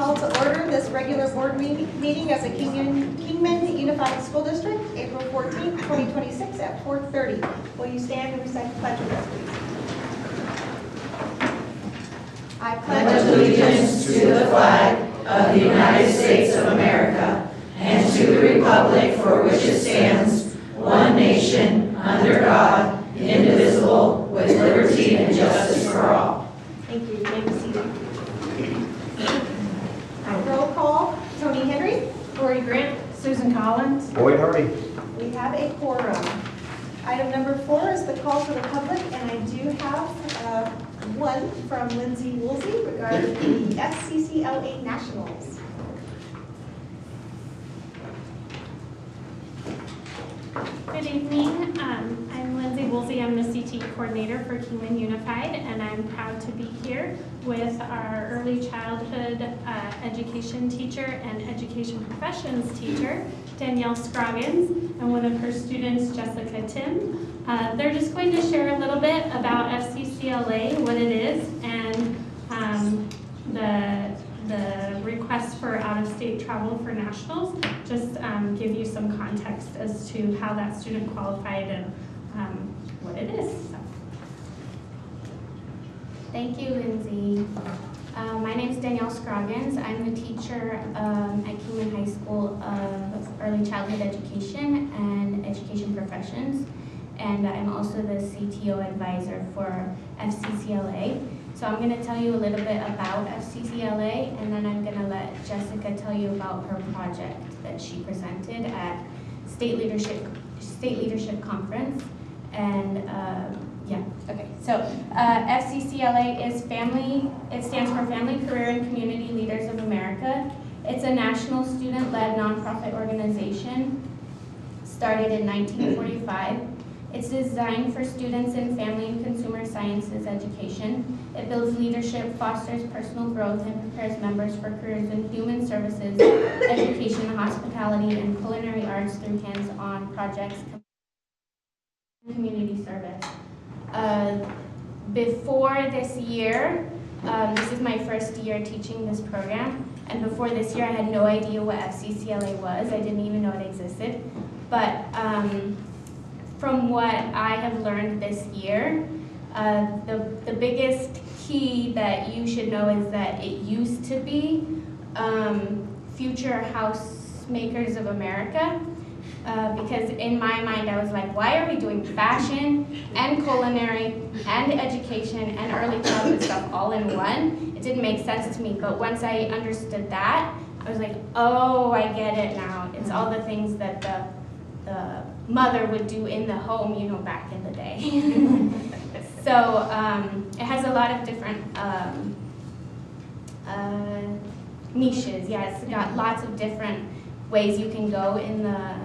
call to order this regular board meeting as a Kingman Unified School District, April 14th, 2026 at 4:30. Will you stand and recite the pledge with us, please? I pledge allegiance to the flag of the United States of America and to the republic for which it stands, one nation, under God, indivisible, with liberty and justice for all. Thank you. You may be seated. Roll call. Tony Henry. Lori Grant. Susan Collins. Boyd Hardy. We have a quorum. Item number 4 is the call to the public, and I do have one from Lindsay Woolsey regarding the FCCLA Nationals. Good evening. I'm Lindsay Woolsey. I'm the CT coordinator for Kingman Unified, and I'm proud to be here with our early childhood education teacher and education professions teacher, Danielle Scroggins, and one of her students, Jessica Tim. They're just going to share a little bit about FCCLA, what it is, and the request for out-of-state travel for nationals, just give you some context as to how that student qualified and what it is. So. Thank you, Lindsay. My name is Danielle Scroggins. I'm the teacher at Kingman High School of Early Childhood Education and Education Professions, and I'm also the CTO advisor for FCCLA. So I'm going to tell you a little bit about FCCLA, and then I'm going to let Jessica tell you about her project that she presented at State Leadership Conference. And yeah, okay. So FCCLA is family. It stands for Family, Career, and Community Leaders of America. It's a national student-led nonprofit organization started in 1945. It's designed for students in family and consumer sciences education. It builds leadership, fosters personal growth, and prepares members for careers in human services, education, hospitality, and culinary arts through hands-on projects and community service. Before this year, this is my first year teaching this program, and before this year I had no idea what FCCLA was. I didn't even know it existed. But from what I have learned this year, the biggest key that you should know is that it used to be Future Housemakers of America, because in my mind I was like, why are we doing fashion and culinary and education and early childhood stuff all in one? It didn't make sense to me, but once I understood that, I was like, oh, I get it now. It's all the things that the mother would do in the home, you know, back in the day. So it has a lot of different niches. Yeah, it's got lots of different ways you can go in the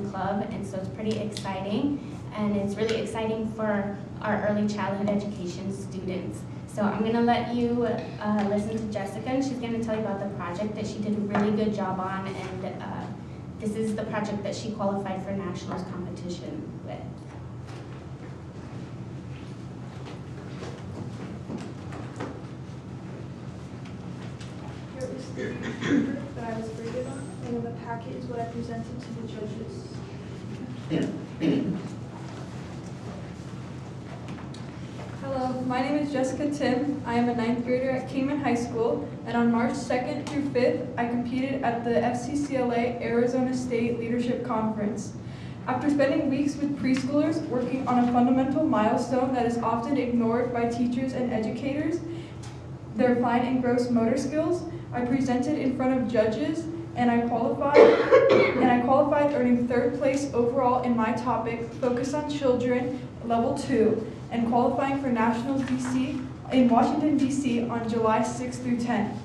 club, and so it's pretty exciting. And it's really exciting for our early childhood education students. So I'm going to let you listen to Jessica, and she's going to tell you about the project that she did a really good job on, and this is the project that she qualified for nationals competition with. Here is the paper that I was graded on, and in the packet is what I presented to the judges. Hello, my name is Jessica Tim. I am a 9th grader at Kingman High School, and on March 2nd through 5th, I competed at the FCCLA Arizona State Leadership Conference. After spending weeks with preschoolers working on a fundamental milestone that is often ignored by teachers and educators, their fine and gross motor skills, I presented in front of judges, and I qualified, earning 3rd place overall in my topic, Focus on Children, Level 2, and qualifying for Nationals DC in Washington, D.C. on July 6th through 10th.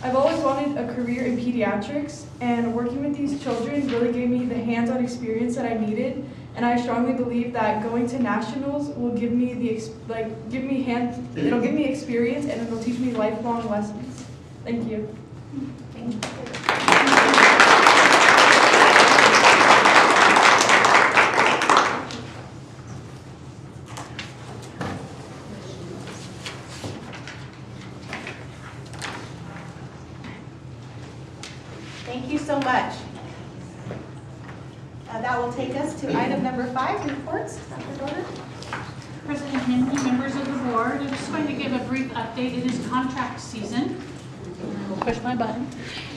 I've always wanted a career in pediatrics, and working with these children really gave me the hands-on experience that I needed, and I strongly believe that going to nationals will give me it'll give me experience, and it'll teach me lifelong lessons. Thank you. Thank you. Thank you so much. That will take us to item number 5, reports. Dr. Dorner? President Henry, members of the board, I'm just going to give a brief update. It is contract season. I will push my button.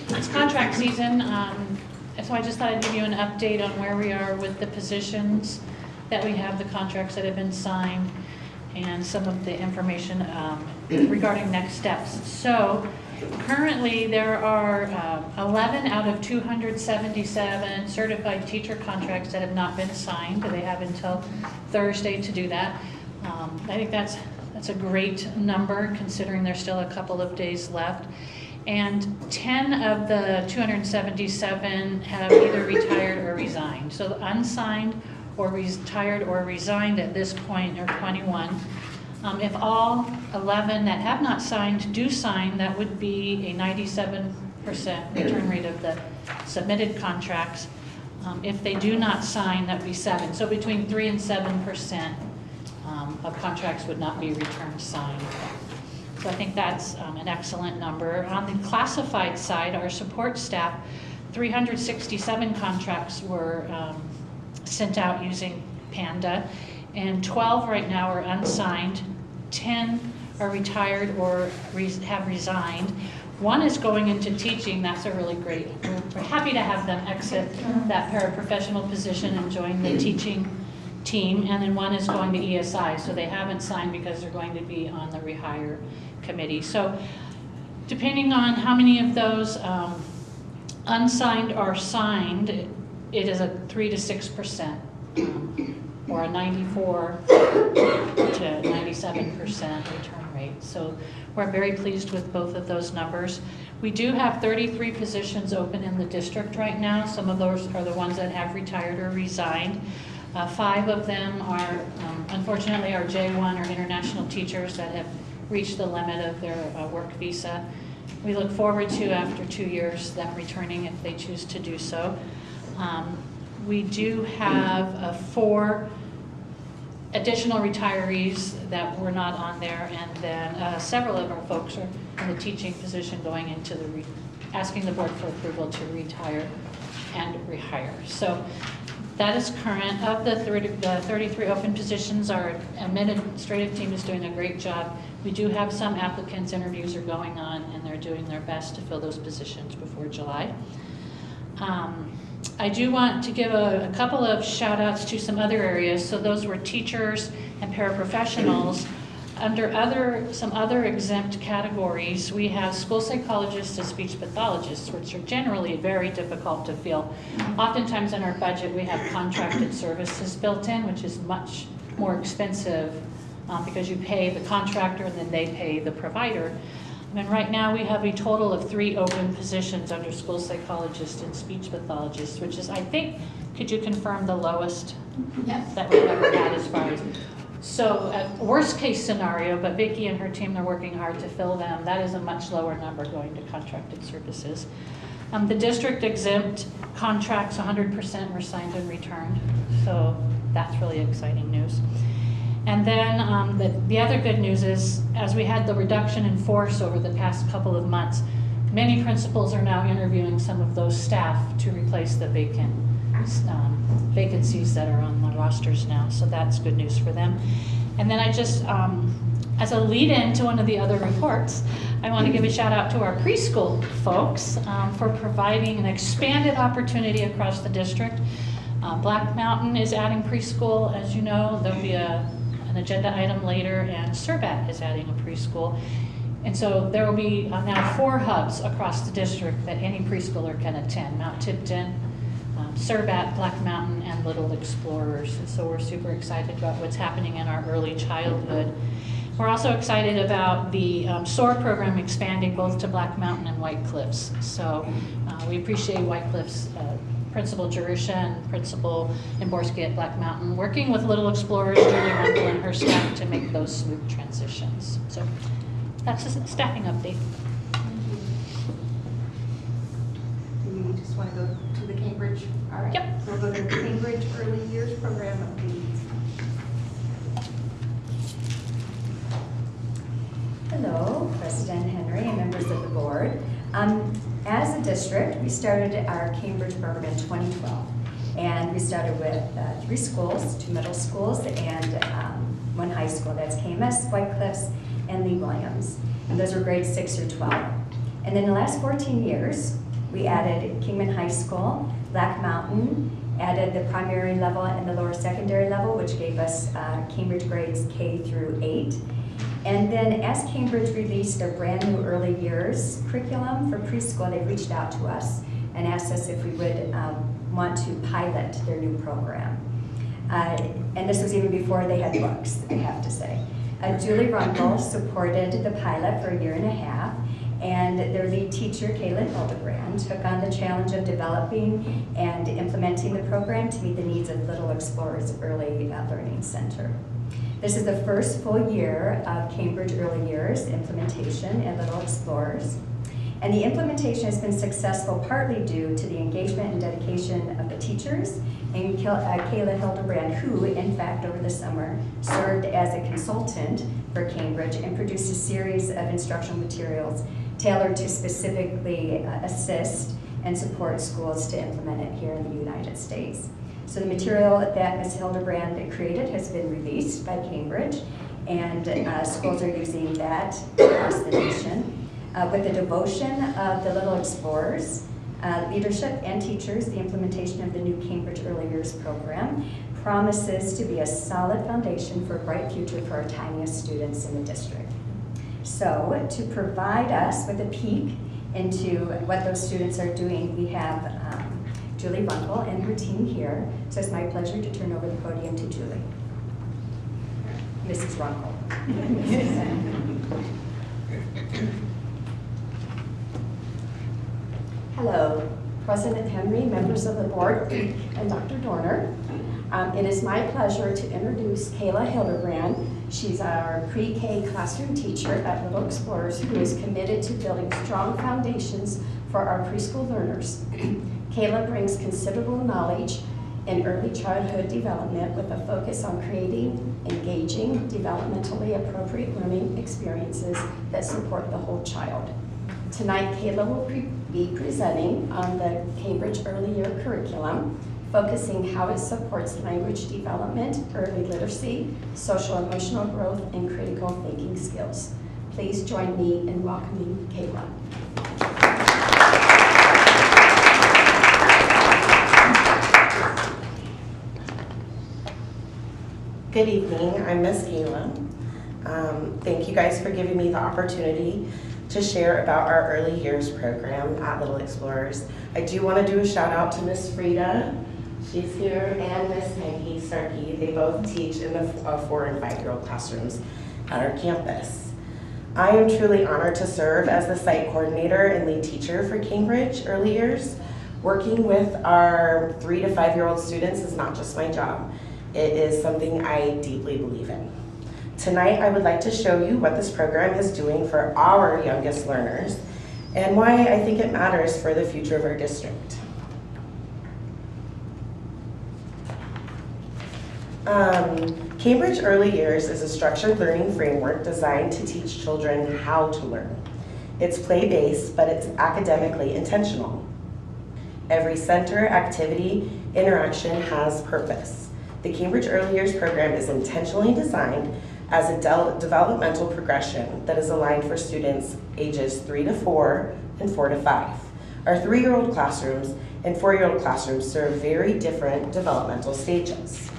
It's contract season, so I just thought I'd give you an update on where we are with the positions that we have, the contracts that have been signed, and some of the information regarding next steps. So currently there are 11 out of 277 certified teacher contracts that have not been signed. They have until Thursday to do that. I think that's a great number considering there's still a couple of days left. And 10 of the 277 have either retired or resigned. So unsigned or retired or resigned at this point are 21. If all 11 that have not signed do sign, that would be a 97% return rate of the submitted contracts. If they do not sign, that would be 7. So between 3 and 7% of contracts would not be returned signed. So I think that's an excellent number. On the classified side, our support staff, 367 contracts were sent out using Panda, and 12 right now are unsigned, 10 are retired or have resigned. 1 is going into teaching. That's a really great, we're happy to have them exit that paraprofessional position and join the teaching team, and then 1 is going to ESI, so they haven't signed because they're going to be on the rehire committee. So depending on how many of those unsigned are signed, it is a 3 to 6%, or a 94 to 97% return rate. So we're very pleased with both of those numbers. We do have 33 positions open in the district right now. Some of those are the ones that have retired or resigned. 5 of them are, unfortunately, our J1 or international teachers that have reached the limit of their work visa. We look forward to, after 2 years, them returning if they choose to do so. We do have 4 additional retirees that were not on there, and then several of our folks are in the teaching position going into asking the board for approval to retire and rehire. So that is current. Of the 33 open positions, our administrative team is doing a great job. We do have some applicants, interviews are going on, and they're doing their best to fill those positions before July. I do want to give a couple of shout outs to some other areas. So those were teachers and paraprofessionals. Under some other exempt categories, we have school psychologists and speech pathologists, which are generally very difficult to fill. Oftentimes in our budget, we have contracted services built in, which is much more expensive because you pay the contractor and then they pay the provider. And right now we have a total of 3 open positions under school psychologists and speech pathologists, which is, I think, could you confirm the lowest that we've ever had as far as? So at worst case scenario, but Vicki and her team are working hard to fill them, that is a much lower number going to contracted services. The district exempt contracts, 100% were signed and returned. So that's really exciting news. And then the other good news is, as we had the reduction in force over the past couple of months, many principals are now interviewing some of those staff to replace the vacancies that are on the rosters now. So that's good news for them. And then I just, as a lead-in to one of the other reports, I want to give a shout out to our preschool folks for providing an expanded opportunity across the district. Black Mountain is adding preschool, as you know. There'll be an agenda item later, and Surbat is adding a preschool. And so there will be now 4 hubs across the district that any preschooler can attend: Mount Tipton, Surbat, Black Mountain, and Little Explorers. And so we're super excited about what's happening in our early childhood. We're also excited about the SOAR program expanding both to Black Mountain and White Cliffs. So we appreciate White Cliffs Principal Jerusha and Principal Imborski at Black Mountain working with Little Explorers, Julie Runkle and her staff to make those smooth transitions. So that's just a staffing update. Do you just want to go to the Cambridge? All right. Yep. We'll go to the Cambridge Early Years Program update. Hello, President Henry and members of the board. As a district, we started our Cambridge program in 2012. And we started with 3 schools, 2 middle schools, and 1 high school. That's KMS, White Cliffs, and Lee Williams. And those were grades 6 through 12. And in the last 14 years, we added Kingman High School, Black Mountain, added the primary level and the lower secondary level, which gave us Cambridge grades K through 8. And then as Cambridge released a brand new early years curriculum for preschool, they reached out to us and asked us if we would want to pilot their new program. And this was even before they had books, I have to say. Julie Runkle supported the pilot for 1.5 years, and their lead teacher, Kayla Hildebrand, took on the challenge of developing and implementing the program to meet the needs of Little Explorers Early Learning Center. This is the first full year of Cambridge Early Years implementation at Little Explorers. And the implementation has been successful partly due to the engagement and dedication of the teachers and Kayla Hildebrand, who, in fact, over the summer, served as a consultant for Cambridge and produced a series of instructional materials tailored to specifically assist and support schools to implement it here in the United States. So the material that Ms. Hildebrand created has been released by Cambridge, and schools are using that across the nation. With the devotion of the Little Explorers, leadership and teachers, the implementation of the new Cambridge Early Years program promises to be a solid foundation for a bright future for our tiniest students in the district. So to provide us with a peek into what those students are doing, we have Julie Runkle and her team here. So it's my pleasure to turn over the podium to Julie. Mrs. Runkle. Hello, President Henry, members of the board, and Dr. Dorner. It is my pleasure to introduce Kayla Hildebrand. She's our pre-K classroom teacher at Little Explorers who is committed to building strong foundations for our preschool learners. Kayla brings considerable knowledge in early childhood development with a focus on creating engaging, developmentally appropriate learning experiences that support the whole child. Tonight, Kayla will be presenting on the Cambridge Early Year curriculum, focusing how it supports language development, early literacy, social emotional growth, and critical thinking skills. Please join me in welcoming Kayla. Good evening, I'm Miss Kayla. Thank you guys for giving me the opportunity to share about our early years program at Little Explorers. I do want to do a shout out to Miss Frida, she's here, and Miss Maggie Starkey. They both teach in the 4 and 5-year-old classrooms at our campus. I am truly honored to serve as the site coordinator and lead teacher for Cambridge Early Years. Working with our 3 to 5-year-old students is not just my job. It is something I deeply believe in. Tonight, I would like to show you what this program is doing for our youngest learners and why I think it matters for the future of our district. Cambridge Early Years is a structured learning framework designed to teach children how to learn. It's play-based, but it's academically intentional. Every center, activity, interaction has purpose. The Cambridge Early Years program is intentionally designed as a developmental progression that is aligned for students ages 3 to 4 and 4 to 5. Our 3-year-old classrooms and 4-year-old classrooms serve very different developmental stages.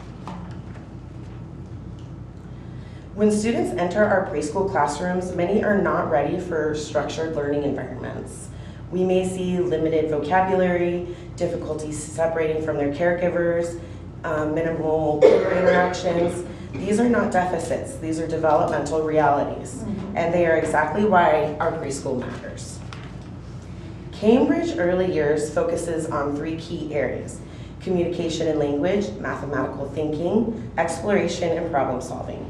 When students enter our preschool classrooms, many are not ready for structured learning environments. We may see limited vocabulary, difficulties separating from their caregivers, minimal peer interactions. These are not deficits, these are developmental realities, and they are exactly why our preschool matters. Cambridge Early Years focuses on 3 key areas: communication and language, mathematical thinking, exploration, and problem solving.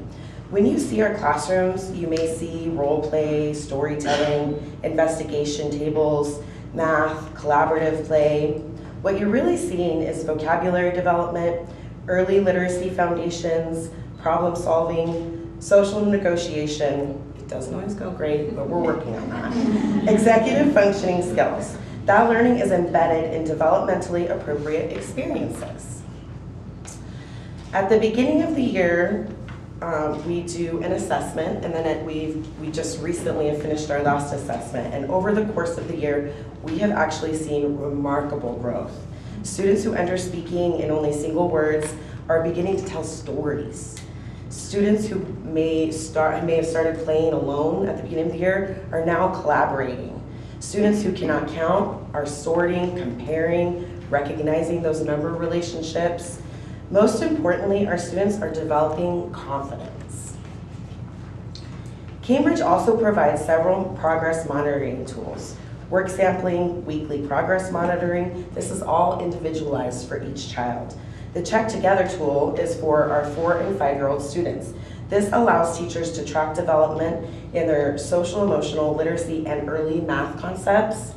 When you see our classrooms, you may see role play, storytelling, investigation tables, math, collaborative play. What you're really seeing is vocabulary development, early literacy foundations, problem solving, social negotiation. It doesn't always go great, but we're working on that. Executive functioning skills. That learning is embedded in developmentally appropriate experiences. At the beginning of the year, we do an assessment, and then we just recently have finished our last assessment. And over the course of the year, we have actually seen remarkable growth. Students who enter speaking in only single words are beginning to tell stories. Students who may have started playing alone at the beginning of the year are now collaborating. Students who cannot count are sorting, comparing, recognizing those number relationships. Most importantly, our students are developing confidence. Cambridge also provides several progress monitoring tools. Work sampling, weekly progress monitoring, this is all individualized for each child. The Check Together tool is for our 4 and 5-year-old students. This allows teachers to track development in their social, emotional, literacy, and early math concepts.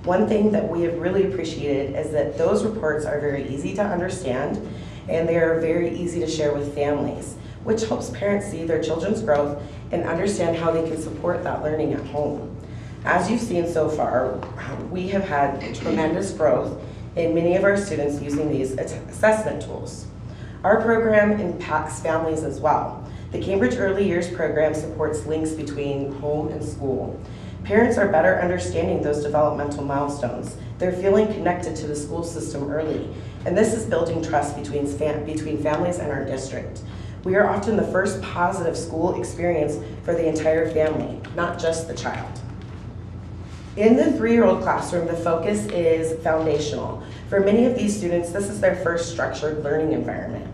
One thing that we have really appreciated is that those reports are very easy to understand, and they are very easy to share with families, which helps parents see their children's growth and understand how they can support that learning at home. As you've seen so far, we have had tremendous growth in many of our students using these assessment tools. Our program impacts families as well. The Cambridge Early Years program supports links between home and school. Parents are better understanding those developmental milestones. They're feeling connected to the school system early, and this is building trust between families and our district. We are often the first positive school experience for the entire family, not just the child. In the 3-year-old classroom, the focus is foundational. For many of these students, this is their first structured learning environment.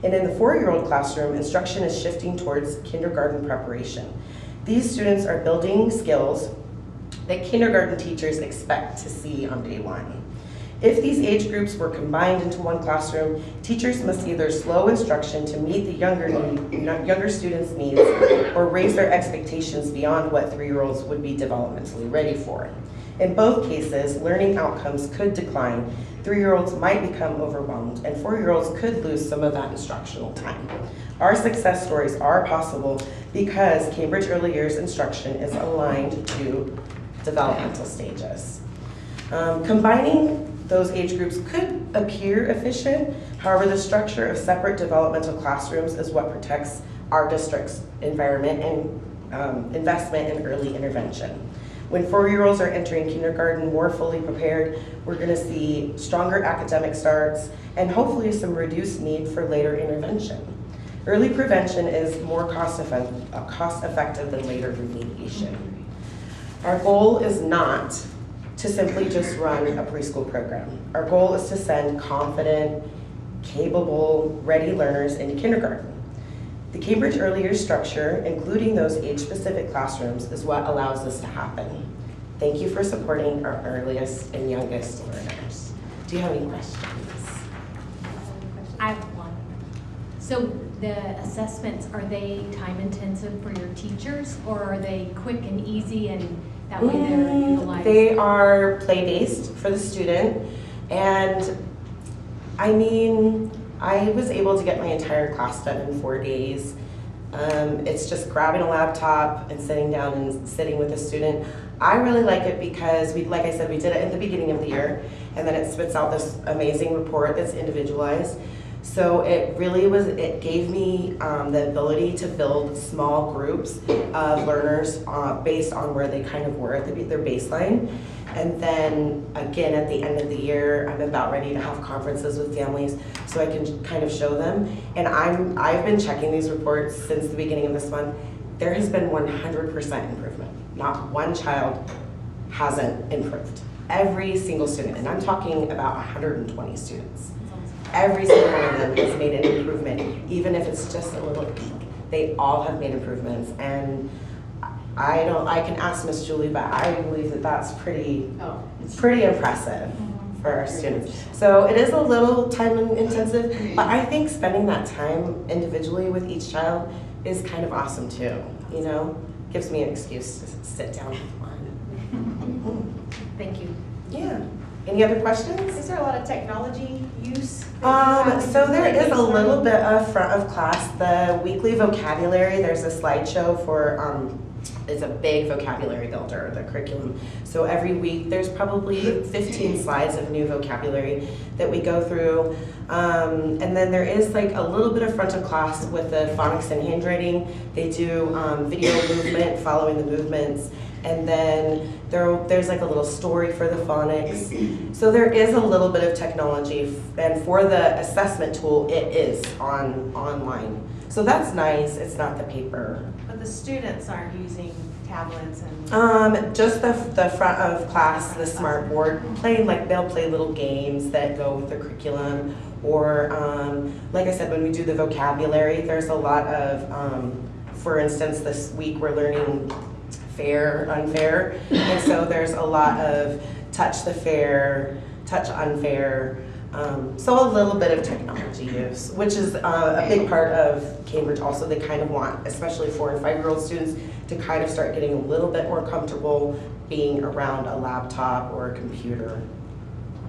And in the 4-year-old classroom, instruction is shifting towards kindergarten preparation. These students are building skills that kindergarten teachers expect to see on day 1. If these age groups were combined into one classroom, teachers must either slow instruction to meet the younger students' needs or raise their expectations beyond what 3-year-olds would be developmentally ready for. In both cases, learning outcomes could decline. 3-year-olds might become overwhelmed, and 4-year-olds could lose some of that instructional time. Our success stories are possible because Cambridge Early Years instruction is aligned to developmental stages. Combining those age groups could appear efficient. However, the structure of separate developmental classrooms is what protects our district's environment and investment in early intervention. When 4-year-olds are entering kindergarten more fully prepared, we're going to see stronger academic starts and hopefully some reduced need for later intervention. Early prevention is more cost-effective than later remediation. Our goal is not to simply just run a preschool program. Our goal is to send confident, capable, ready learners into kindergarten. The Cambridge Early Years structure, including those age-specific classrooms, is what allows this to happen. Thank you for supporting our earliest and youngest learners. Do you have any questions? I have one. So the assessments, are they time intensive for your teachers, or are they quick and easy and that way they're utilized? They are play-based for the student, and I mean, I was able to get my entire class done in 4 days. It's just grabbing a laptop and sitting down and sitting with a student. I really like it because, like I said, we did it at the beginning of the year, and then it spits out this amazing report that's individualized. So it gave me the ability to build small groups of learners based on where they kind of were at their baseline. And then again, at the end of the year, I'm about ready to have conferences with families so I can kind of show them. And I've been checking these reports since the beginning of this month. There has been 100% improvement. Not one child hasn't improved. Every single student, and I'm talking about 120 students. Every single one of them has made an improvement, even if it's just a little peak. They all have made improvements, and I can ask Miss Julie, but I believe that that's pretty impressive for our students. So it is a little time intensive, but I think spending that time individually with each child is kind of awesome too. You know, gives me an excuse to sit down with one. Thank you. Yeah. Any other questions? Is there a lot of technology use? So there is a little bit of front of class. The weekly vocabulary, there's a slideshow for is a big vocabulary builder, the curriculum. So every week there's probably 15 slides of new vocabulary that we go through. And then there is like a little bit of front of class with the phonics and handwriting. They do video movement, following the movements. And then there's like a little story for the phonics. So there is a little bit of technology, and for the assessment tool, it is online. So that's nice, it's not the paper. But the students aren't using tablets and... Just the front of class, the smart board, they'll play little games that go with the curriculum. Or, like I said, when we do the vocabulary, there's a lot of, for instance, this week we're learning fair, unfair. And so there's a lot of touch the fair, touch unfair. So a little bit of technology use, which is a big part of Cambridge also. They kind of want, especially 4- and 5-year-old students, to kind of start getting a little bit more comfortable being around a laptop or a computer.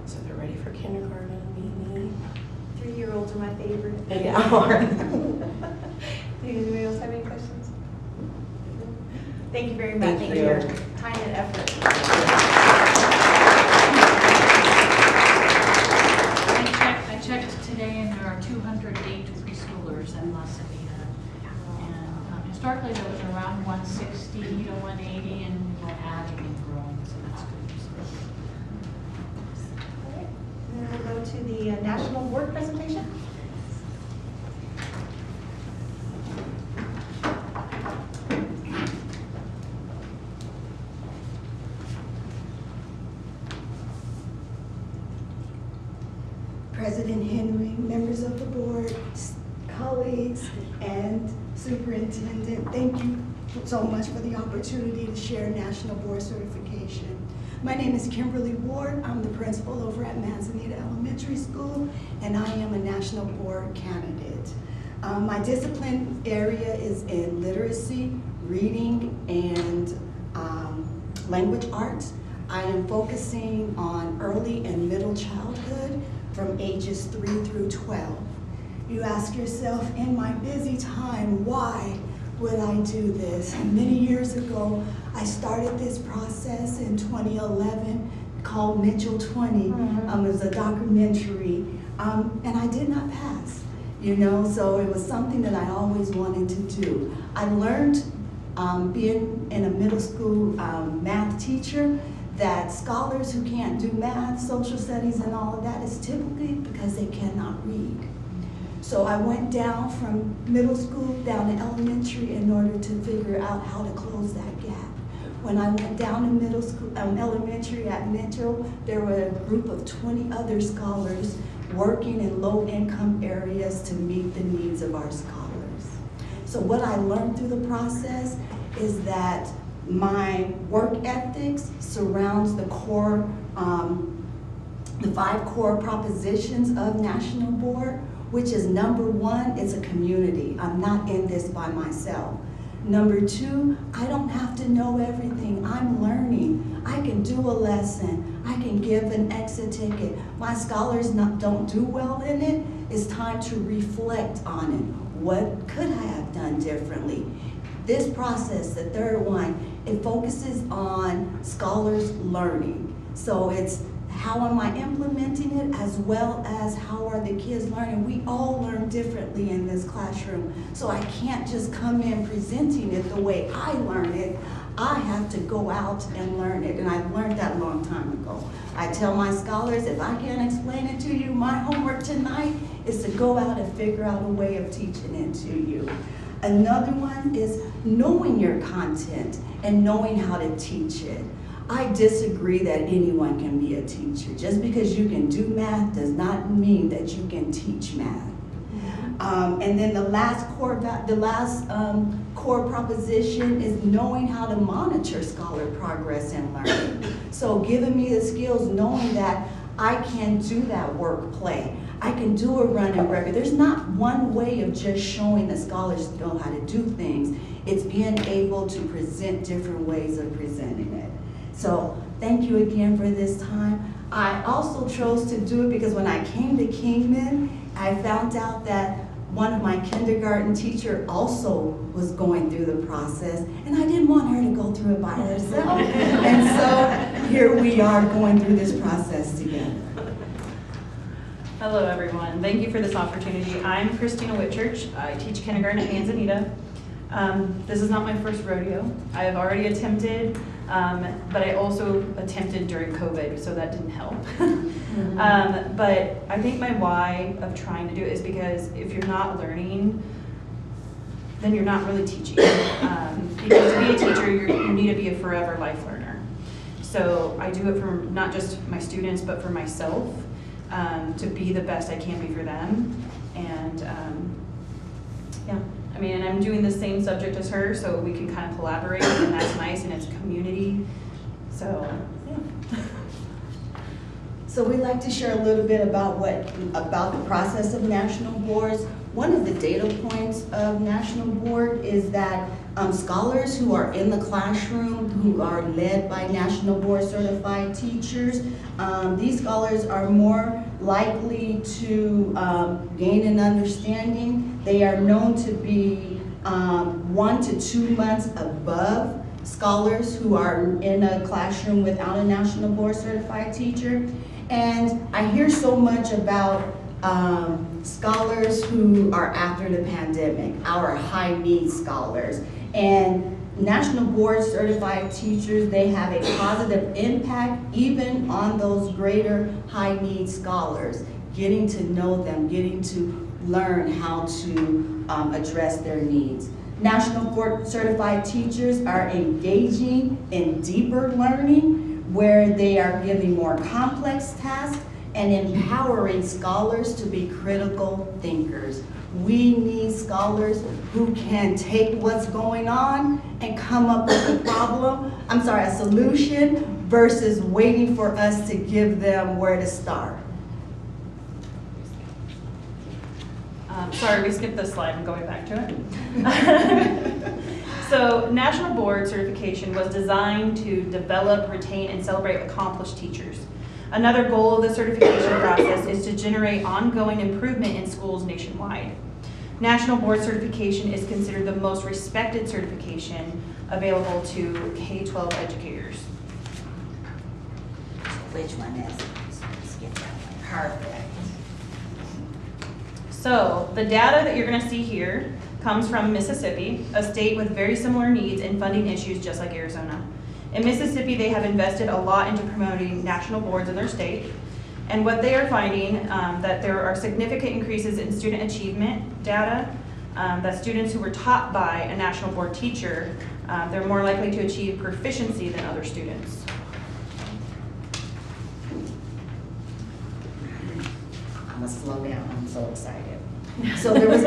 So they're ready for kindergarten. 3-year-olds are my favorite. Yeah. Does anybody else have any questions? Thank you very much Thank for you. your time and effort. I checked today and there are 208 preschoolers in La Sabina. And historically there was around 160 to 180 and we're adding and growing, so that's good. And then we'll go to the national board presentation. President Henry, members of the board, colleagues, and superintendent, thank you so much for the opportunity to share national board certification. My name is Kimberly Ward. I'm the principal over at Manzanita Elementary School, and I am a national board candidate. My discipline area is in literacy, reading, and language arts. I am focusing on early and middle childhood from ages 3 through 12. You ask yourself, in my busy time, why would I do this? Many years ago, I started this process in 2011 called Mitchell 20. It was a documentary, and I did not pass, so it was something that I always wanted to do. I learned being in a middle school math teacher that scholars who can't do math, social studies, and all of that is typically because they cannot read. So I went down from middle school down to elementary in order to figure out how to close that gap. When I went down to middle school, elementary at Mitchell, there were a group of 20 other scholars working in low-income areas to meet the needs of our scholars. So what I learned through the process is that my work ethics surrounds the core, the 5 core propositions of National Board, which is number 1, it's a community. I'm not in this by myself. Number 2, I don't have to know everything. I'm learning. I can do a lesson. I can give an exit ticket. My scholars don't do well in it. It's time to reflect on it. What could I have done differently? This process, the third one, it focuses on scholars learning. So it's how am I implementing it as well as how are the kids learning? We all learn differently in this classroom. So I can't just come in presenting it the way I learn it. I have to go out and learn it, and I learned that a long time ago. I tell my scholars, if I can't explain it to you, my homework tonight is to go out and figure out a way of teaching it to you. Another one is knowing your content and knowing how to teach it. I disagree that anyone can be a teacher. Just because you can do math does not mean that you can teach math. And then the last core proposition is knowing how to monitor scholar progress and learning. So giving me the skills, knowing that I can do that work play. I can do a running record. There's not one way of just showing that scholars know how to do things. It's being able to present different ways of presenting it. So thank you again for this time. I also chose to do it because when I came to Kingman, I found out that one of my kindergarten teacher also was going through the process, and I didn't want her to go through it by herself. And so here we are going through this process together. Hello everyone, thank you for this opportunity. I'm Christina Whitchurch. I teach kindergarten at Manzanita. This is not my first rodeo. I have already attempted, but I also attempted during COVID, so that didn't help. But I think my why of trying to do it is because if you're not learning, then you're not really teaching. Because to be a teacher, you need to be a forever life learner. So I do it for not just my students, but for myself, to be the best I can be for them. And yeah. I mean, and I'm doing the same subject as her, so we can kind of collaborate, and that's nice, and it's a community. So, yeah. So we'd like to share a little bit about the process of national boards. One of the data points of national board is that scholars who are in the classroom, who are led by national board certified teachers, these scholars are more likely to gain an understanding. They are known to be 1 to 2 months above scholars who are in a classroom without a national board certified teacher. And I hear so much about scholars who are after the pandemic, our high needs scholars. And national board certified teachers, they have a positive impact even on those greater high needs scholars, getting to know them, getting to learn how to address their needs. National board certified teachers are engaging in deeper learning where they are giving more complex tasks and empowering scholars to be critical thinkers. We need scholars who can take what's going on and come up with a solution versus waiting for us to give them where to start. Sorry, we skipped this slide. I'm going back to it. So, National Board Certification was designed to develop, retain, and celebrate accomplished teachers. Another goal of the certification process is to generate ongoing improvement in schools nationwide. National Board Certification is considered the most respected certification available to K-12 educators. Which one is it? Let's get that one. Perfect. So, the data that you're going to see here comes from Mississippi, a state with very similar needs and funding issues just like Arizona. In Mississippi, they have invested a lot into promoting national boards in their state. And what they are finding, that there are significant increases in student achievement data, that students who were taught by a national board teacher, they're more likely to achieve proficiency than other students. I'm gonna slow down, I'm so excited. So there was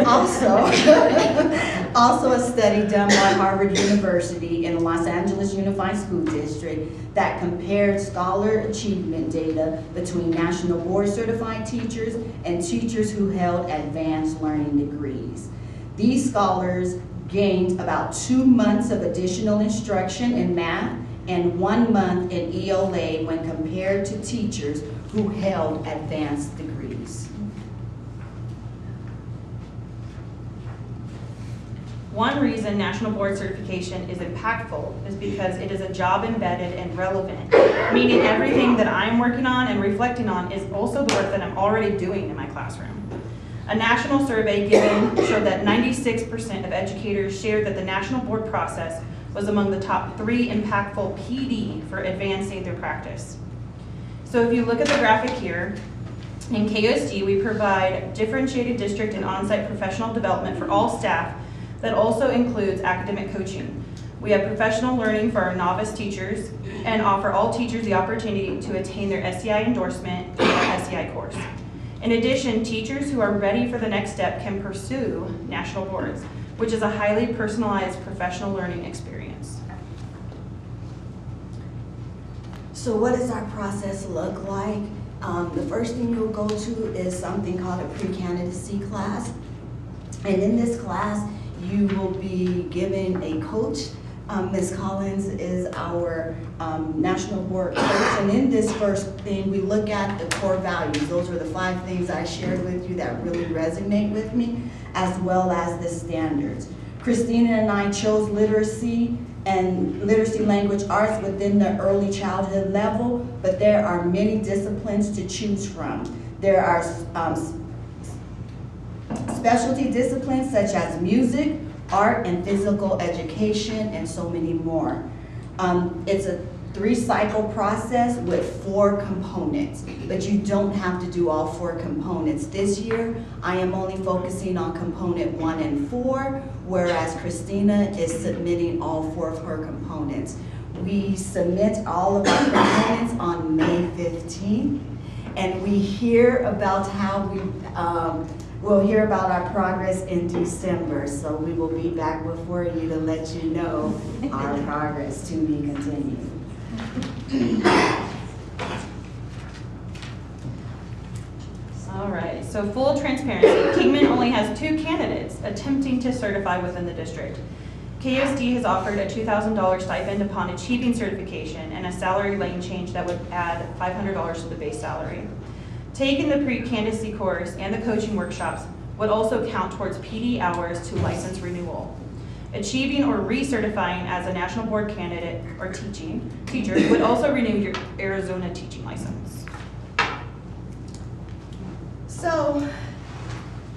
also a study done by Harvard University in the Los Angeles Unified School District that compared scholar achievement data between national board certified teachers and teachers who held advanced learning degrees. These scholars gained about 2 months of additional instruction in math and 1 month in ELA when compared to teachers who held advanced degrees. One reason National Board Certification is impactful is because it is a job embedded and relevant, meaning everything that I'm working on and reflecting on is also the work that I'm already doing in my classroom. A national survey given showed that 96% of educators shared that the National Board process was among the top 3 impactful PD for advancing their practice. So if you look at the graphic here, in KUSD we provide differentiated district and on-site professional development for all staff that also includes academic coaching. We have professional learning for our novice teachers and offer all teachers the opportunity to attain their SCI endorsement through our SCI course. In addition, teachers who are ready for the next step can pursue national boards, which is a highly personalized professional learning experience. So what does our process look like? The first thing you'll go to is something called a pre-candidacy class. And in this class, you will be given a coach Ms. Collins is our national board coach, and in this first thing, we look at the core values. Those were the 5 things I shared with you that really resonate with me, as well as the standards. Christina and I chose literacy and literacy language arts within the early childhood level, but there are many disciplines to choose from. There are specialty disciplines such as music, art, and physical education, and so many more. It's a 3-cycle process with 4 components, but you don't have to do all 4 components. This year, I am only focusing on component 1 and 4, whereas Christina is submitting all 4 of her components. We submit all of our components on May 15th, and we hear about how we'll hear about our progress in December, so we will be back before you to let you know our progress to be continued. All right, so full transparency, Kingman only has 2 candidates attempting to certify within the district. KUSD has offered a $2,000 stipend upon achieving certification and a salary lane change that would add $500 to the base salary. Taking the pre-candidacy course and the coaching workshops would also count towards PD hours to license renewal. Achieving or recertifying as a national board candidate or teacher would also renew your Arizona teaching license. So,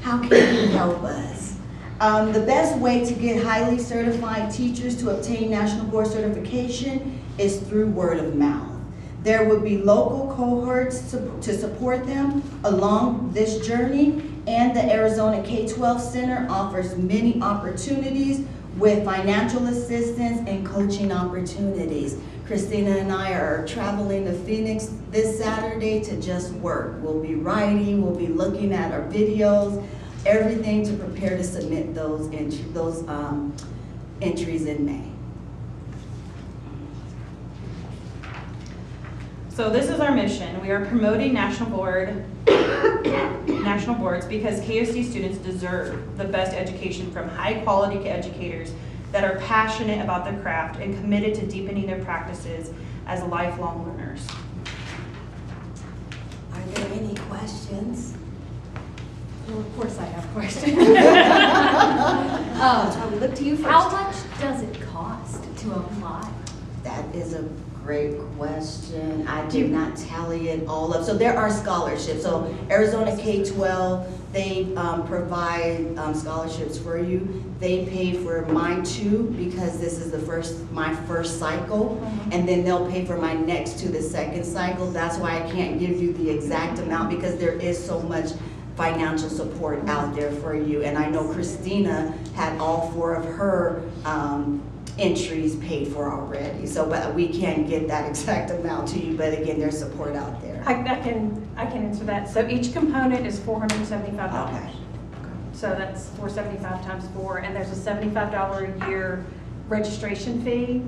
how can you help us? The best way to get highly certified teachers to obtain national board certification is through word of mouth. There would be local cohorts to support them along this journey, and the Arizona K-12 Center offers many opportunities with financial assistance and coaching opportunities. Christina and I are traveling to Phoenix this Saturday to just work. We'll be writing, we'll be looking at our videos, everything to prepare to submit those entries in May. So this is our mission. We are promoting national boards because KUSD students deserve the best education from high quality educators that are passionate about their craft and committed to deepening their practices as lifelong learners. Are there any questions? Well, of course I have questions. I will look to you first. How much does it cost to apply? That is a great question. I did not tally it all up. So there are scholarships. So Arizona K-12, they provide scholarships for you. They pay for mine too, because this is my first cycle, and then they'll pay for my next to the second cycle. That's why I can't give you the exact amount, because there is so much financial support out there for you. And I know Christina had all 4 of her entries paid for already. So, but we can't get that exact amount to you, but again, there's support out there. I can answer that. So each component is $475. Okay. So that's $475 times 4, and there's a $75 a year registration fee.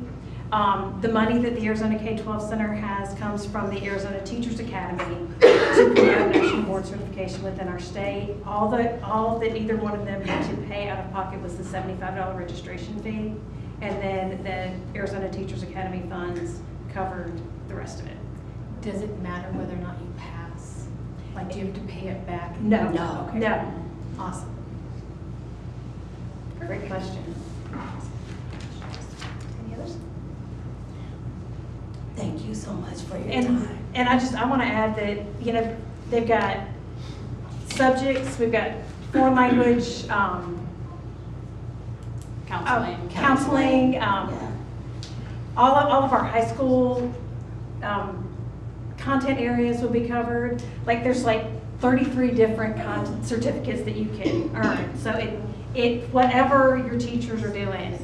The money that the Arizona K-12 Center has comes from the Arizona Teachers Academy to promote national board certification within our state. All that either one of them had to pay out of pocket was the $75 registration fee, and then the Arizona Teachers Academy funds covered the rest of it. Does it matter whether or not you pass? Like, do you have to pay it back? No. No. Okay. No. Awesome. Great question. Any others? Thank you so much for your time. And I want to add that, you know, they've got subjects, we've got foreign language, counseling, Yeah. all of our high school content areas will be covered. Like, there's like 33 different content certificates that you can earn. So whatever your teachers are doing,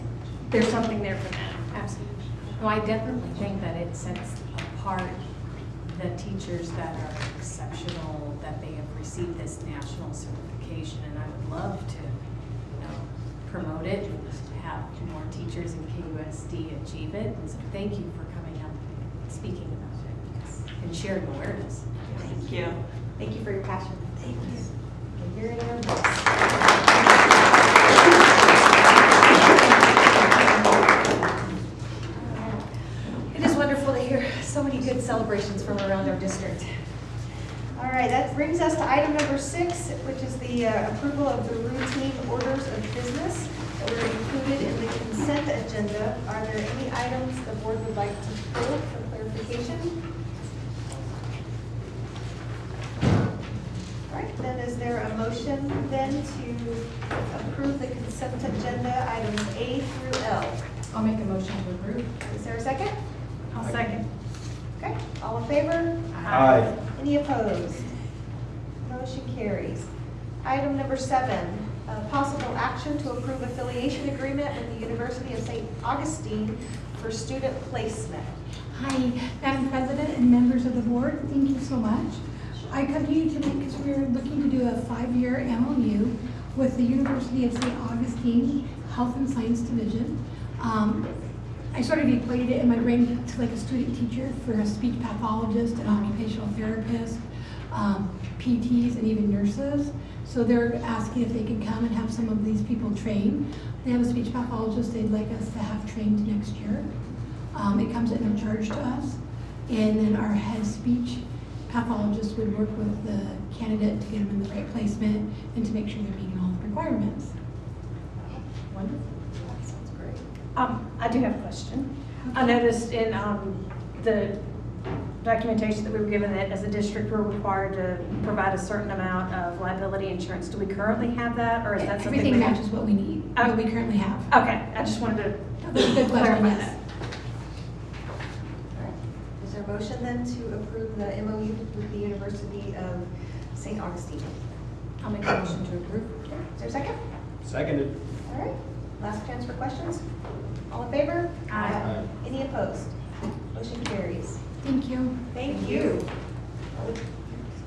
there's something there for them. Absolutely. No, I definitely think that it sets apart the teachers that are exceptional, that they have received this national certification, and I would love to, promote it and have more teachers in KUSD achieve it. And so thank you for coming up and speaking about it and sharing awareness. Thank you. Thank you for your passion. Thank you. And you're in our celebrations from around our district. All right, that brings us to item number 6, which is the approval of the routine orders of business that were included in the consent agenda. Are there any items the board would like to pull for clarification? All right, then is there a motion then to approve the consent agenda items A through L? I'll make a motion to approve. Is there a second? I'll second. Okay, all in favor? Aye. Any opposed? Motion carries. Item number 7, possible action to approve affiliation agreement with the University of St. Augustine for student placement. Hi, Madam President and members of the board, thank you so much. I come to you tonight because we're looking to do a 5-year MOU with the University of St. Augustine Health and Science Division. I sort of equated it in my brain to like a student teacher for a speech pathologist, an occupational therapist, PTs, and even nurses. So they're asking if they can come and have some of these people train. They have a speech pathologist they'd like us to have trained next year. It comes at no charge to us. And then our head speech pathologist would work with the candidate to get them in the right placement and to make sure they're meeting all the requirements. Wonderful. That sounds great. I do have a question. I noticed in the documentation that we were given that as a district we're required to provide a certain amount of liability insurance. Do we currently have that, or is that something Everything we matches what we need, what we currently have. Okay, I just wanted to That's a good question, clarify yes. that. All right. Is there a motion then to approve the MOU with the University of St. Augustine? I'll make a motion to approve. Is there a second? Seconded. All right. Last chance for questions. All in favor? Aye. Any opposed? Motion carries. Thank you. Thank you.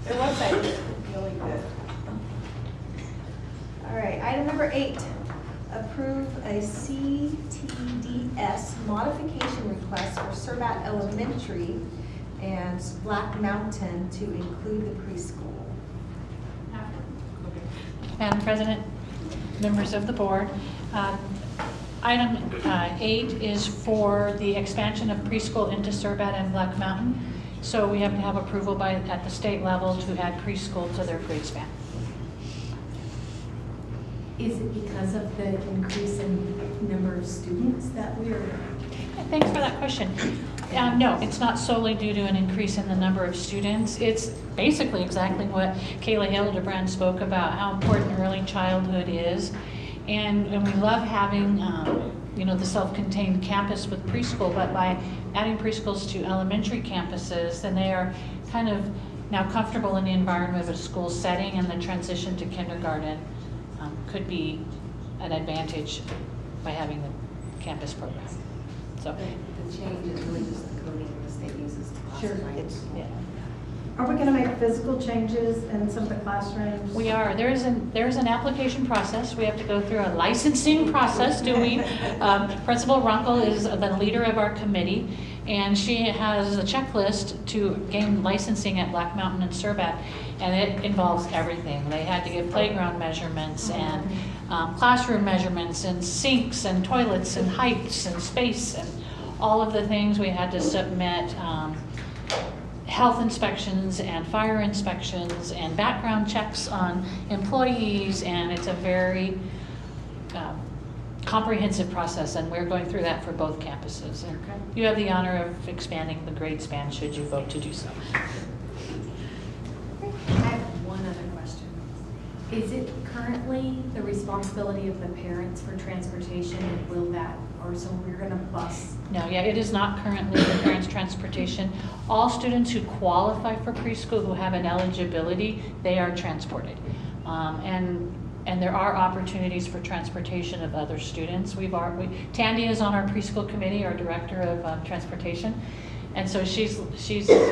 Their website is really good. All right, item number 8, approve a CTDS modification request for Surbat Elementary and Black Mountain to include the preschool. Madam President, members of the board, item 8 is for the expansion of preschool into Surbat and Black Mountain. So we have to have approval at the state level to add preschool to their grade span. Is it because of the increase in number of students that we're? Thanks for that question. No, it's not solely due to an increase in the number of students. It's basically exactly what Kayla Hildebrand spoke about, how important early childhood is. And we love having, the self-contained campus with preschool, but by adding preschools to elementary campuses, then they are kind of now comfortable in the environment of a school setting, and the transition to kindergarten could be an advantage by having the campus program. So The change is really just the coding the state uses to classify. yeah. Are we going to make physical changes in some of the classrooms? We are. There's an application process. We have to go through a licensing process. Principal Runkle is the leader of our committee, and she has a checklist to gain licensing at Black Mountain and Surbat, and it involves everything. They had to give playground measurements and classroom measurements and sinks and toilets and heights and space and all of the things we had to submit. Health inspections and fire inspections and background checks on employees, and it's a very comprehensive process, and we're going through that for both campuses. And you have the honor of expanding the grade span should you vote to do so. I have one other question. Is it currently the responsibility of the parents for transportation, and will that, or so we're going to bus? No, it is not currently the parents' transportation. All students who qualify for preschool, who have an eligibility, they are transported. And there are opportunities for transportation of other students. Tandy is on our preschool committee, our director of transportation. And so she's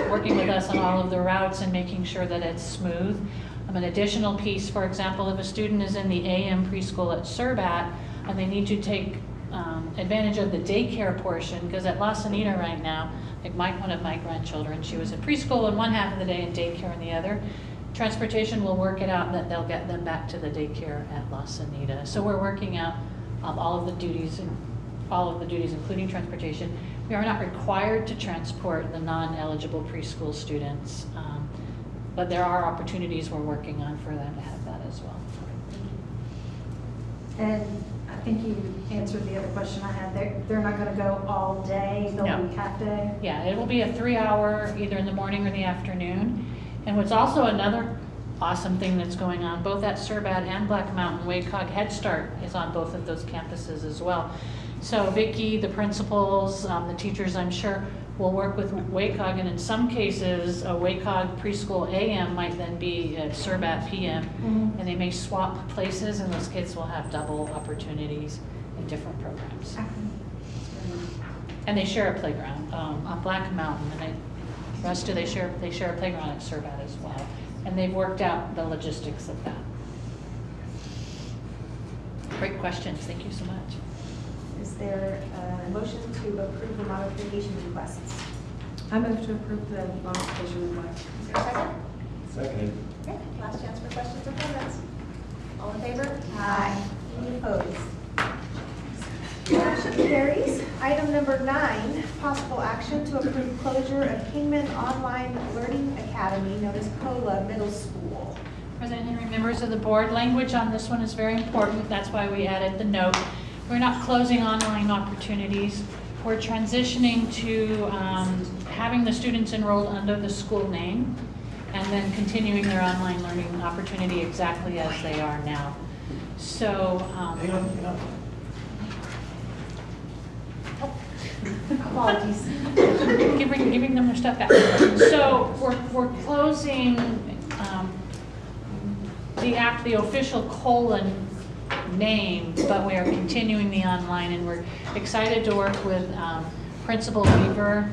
working with us on all of the routes and making sure that it's smooth. An additional piece, for example, if a student is in the AM preschool at Surbat and they need to take advantage of the daycare portion, because at La Sanita right now, like one of my grandchildren, she was in preschool in one half of the day and daycare in the other. Transportation will work it out that they'll get them back to the daycare at La Sanita. So we're working out all of the duties, including transportation. We are not required to transport the non-eligible preschool students, but there are opportunities we're working on for them to have that as well. And I think you answered the other question I had. They're not going to go all day, they'll No. be half day? Yeah, it will be a 3-hour, either in the morning or the afternoon. And what's also another awesome thing that's going on, both at Surbat and Black Mountain, WACOG Head Start is on both of those campuses as well. So Vicki, the principals, the teachers, I'm sure, will work with WACOG, and in some cases, a WACOG preschool AM might then be at Surbat PM, and they may swap places, and those kids will have double opportunities in different programs. And they share a playground on Black Mountain, and Russ, they share a playground at Surbat as well, and they've worked out the logistics of that. Great questions, thank you so much. Is there a motion to approve the modification requests? I move to approve the modification request. Is there a second? Seconded. Okay, last chance for questions or comments. All in favor? Aye. Any opposed? Motion carries. Item number 9, possible action to approve closure of Kingman Online Learning Academy, known as COLA Middle School. President Henry, members of the board, language on this one is very important. That's why we added the note. We're not closing online opportunities. We're transitioning to having the students enrolled under the school name and then continuing their online learning opportunity exactly as they are now. So, Hang on. apologies. Giving them their stuff back. So we're closing the official colon name, but we are continuing the online, and we're excited to work with Principal Weaver.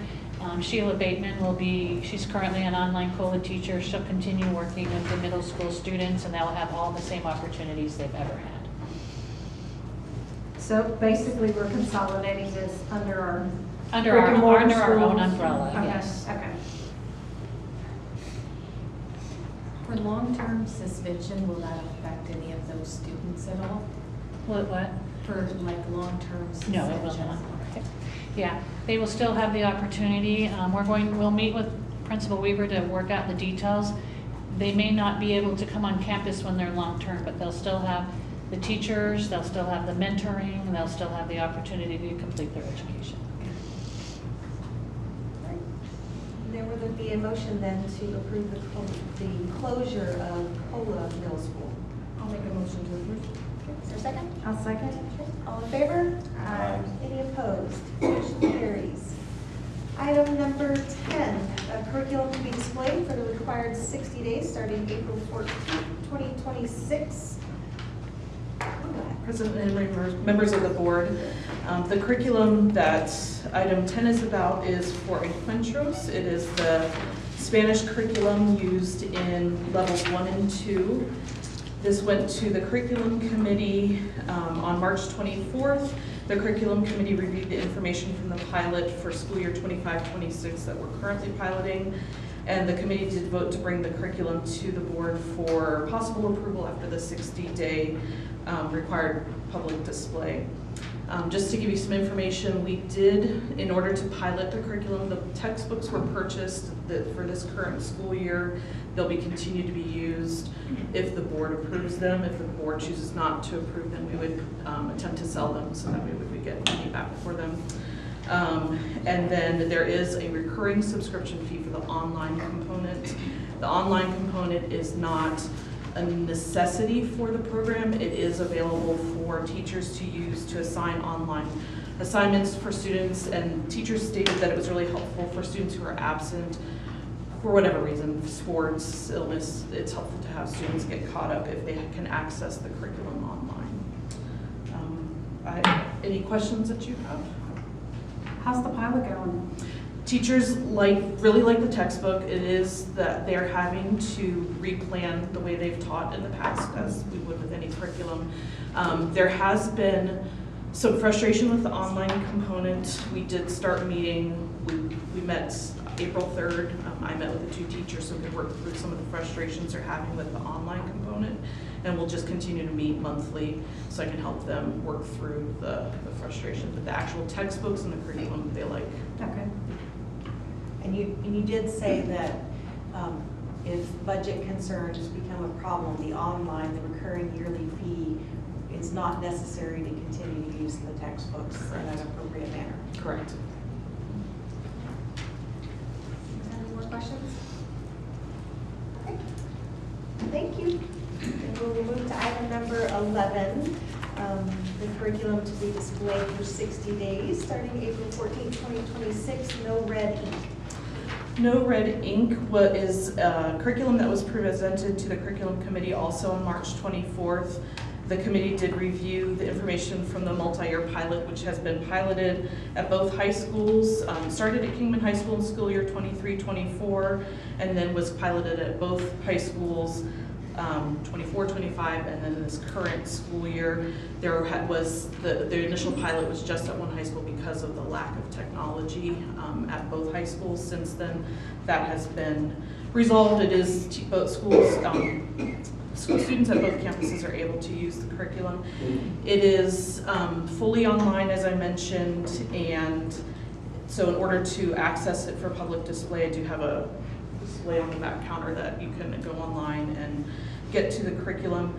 Sheila Bateman she's currently an online COLA teacher. She'll continue working with the middle school students, and they'll have all the same opportunities they've ever had. So basically, we're consolidating this under our Under our own schools? umbrella, Okay, yes. Okay. For long-term suspension, will that affect any of those students at all? What? For like long-term suspension? No, it will not. Yeah, they will still have the opportunity. We'll meet with Principal Weaver to work out the details. They may not be able to come on campus when they're long-term, but they'll still have the teachers, they'll still have the mentoring, and they'll still have the opportunity to complete their education. There will be a motion then to approve the closure of COLA Middle School. I'll make a motion to approve. Okay, is there a second? I'll second. Okay, all in favor? Aye. Any opposed? Motion carries. Item number 10, a curriculum to be displayed for the required 60 days starting April 14th, 2026. President and members of the board, the curriculum that item 10 is about is for encuentros. It is the Spanish curriculum used in levels 1 and 2. This went to the curriculum committee on March 24th. The curriculum committee reviewed the information from the pilot for school year 25-26 that we're currently piloting. And the committee did vote to bring the curriculum to the board for possible approval after the 60-day required public display. Just to give you some information, we did, in order to pilot the curriculum, the textbooks were purchased for this current school year. They'll be continued to be used if the board approves them. If the board chooses not to approve them, we would attempt to sell them so that we would get money back for them. And then there is a recurring subscription fee for the online component. The online component is not a necessity for the program. It is available for teachers to use to assign online assignments for students, and teachers stated that it was really helpful for students who are absent for whatever reason, sports, illness. It's helpful to have students get caught up if they can access the curriculum online. Any questions that you have? How's the pilot going? Teachers really like the textbook. It is that they're having to replan the way they've taught in the past, as we would with any curriculum. There has been some frustration with the online component. We did start meeting. We met April 3rd, I met with the 2 teachers so we could work through some of the frustrations they're having with the online component. And we'll just continue to meet monthly so I can help them work through the frustrations. But the actual textbooks and the curriculum they like. Okay. And you did say that if budget concerns become a problem, the online, the recurring yearly fee is not necessary to continue to use the textbooks in an appropriate manner. Correct. Any more questions? Okay. Thank you. And we'll move to item number 11, the curriculum to be displayed for 60 days, starting April 14, 2026, no red ink. No Red Ink is a curriculum that was presented to the curriculum committee also on March 24th. The committee did review the information from the multi-year pilot, which has been piloted at both high schools, started at Kingman High School in school year 23-24, and then was piloted at both high schools 24-25, and then this current school year, the initial pilot was just at one high school because of the lack of technology at both high schools. Since then, that has been resolved. It is both schools, school students at both campuses are able to use the curriculum. It is fully online, as I mentioned, and so in order to access it for public display, I do have a display on the back counter that you can go online and get to the curriculum.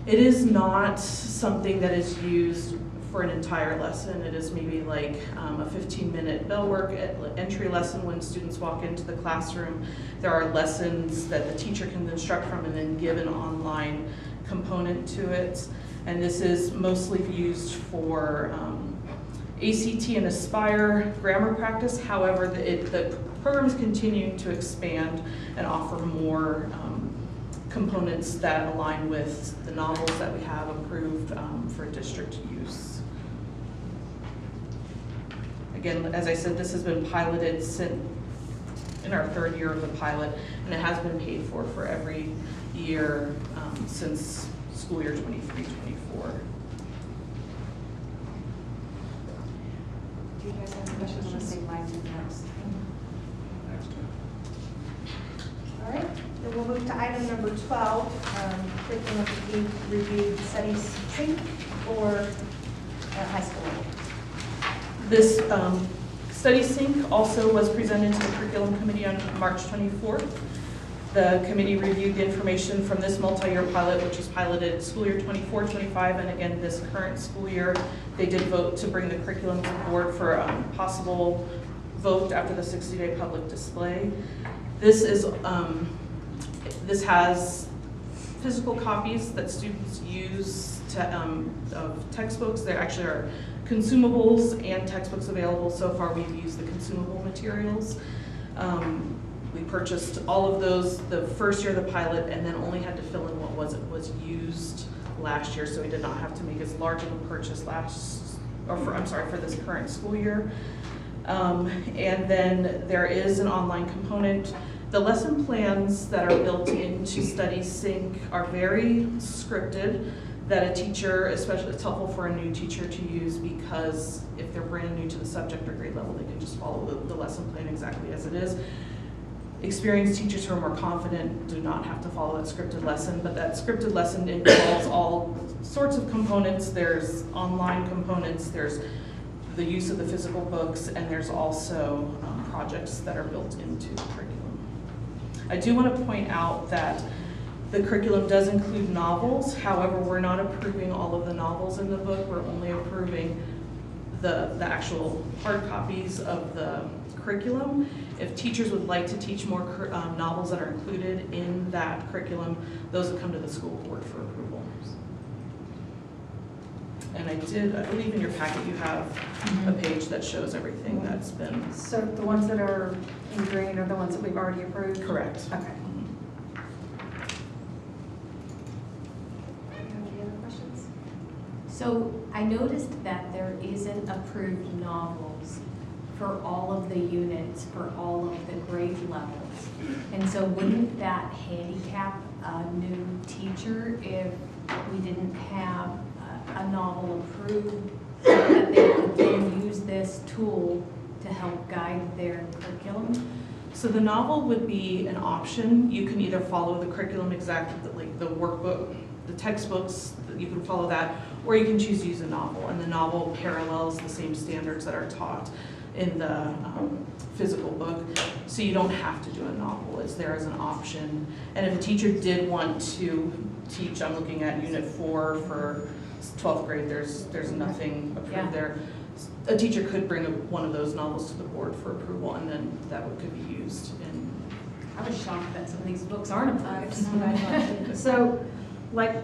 It is not something that is used for an entire lesson. It is maybe like a 15-minute bell work entry lesson when students walk into the classroom. There are lessons that the teacher can instruct from and then give an online component to it. And this is mostly used for ACT and Aspire grammar practice. However, the program is continuing to expand and offer more components that align with the novels that we have approved for district use. Again, as I said, this has been piloted in our 3rd year of the pilot, and it has been paid for every year since school year 23-24. Do you guys have any questions? I'm going to say mine to next. All right, then we'll move to item number 12, curriculum to be reviewed, studies sync for high school level. This study sync also was presented to the curriculum committee on March 24th. The committee reviewed the information from this multi-year pilot, which was piloted school year 24-25, and again this current school year. They did vote to bring the curriculum to the board for a possible vote after the 60-day public display. This has physical copies that students use of textbooks. There actually are consumables and textbooks available. So far we've used the consumable materials. We purchased all of those the first year of the pilot and then only had to fill in what was used last year, so we did not have to make as large of a purchase for this current school year. And then there is an online component. The lesson plans that are built into Study Sync are very scripted, that a teacher, especially it's helpful for a new teacher to use, because if they're brand new to the subject or grade level, they can just follow the lesson plan exactly as it is. Experienced teachers who are more confident do not have to follow that scripted lesson, but that scripted lesson involves all sorts of components. There's online components, there's the use of the physical books, and there's also projects that are built into the curriculum. I do want to point out that the curriculum does include novels. However, we're not approving all of the novels in the book. We're only approving the actual hard copies of the curriculum. If teachers would like to teach more novels that are included in that curriculum, those would come to the school board for approval. And I believe in your packet you have a page that shows everything that's been. So the ones that are in green are the ones that we've already approved? Correct. Okay. Any other questions? So I noticed that there isn't approved novels for all of the units, for all of the grade levels. And so wouldn't that handicap a new teacher if we didn't have a novel approved so that they could then use this tool to help guide their curriculum? So the novel would be an option. You can either follow the curriculum exactly, like the workbook, the textbooks, you can follow that, or you can choose to use a novel. And the novel parallels the same standards that are taught in the physical book. So you don't have to do a novel, it's there as an option. And if a teacher did want to teach, I'm looking at Unit 4 for 12th grade, there's nothing approved there. A teacher could bring one of those novels to the board for approval, and then that could be used in. I was shocked that some of these books aren't approved. So, like,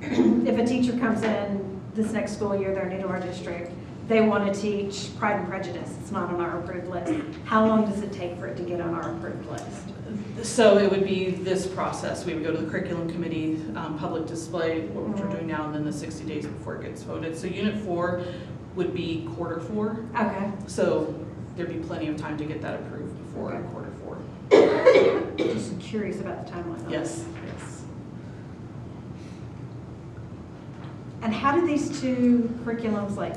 if a teacher comes in this next school year, they're new to our district, they want to teach Pride and Prejudice, it's not on our approved list. How long does it take for it to get on our approved list? So it would be this process. We would go to the curriculum committee, public display, which we're doing now, and then the 60 days before it gets voted. So Unit 4 would be quarter 4. Okay. So there'd be plenty of time to get that approved before quarter 4. Just curious about the timeline. Yes, yes. And how do these two curriculums like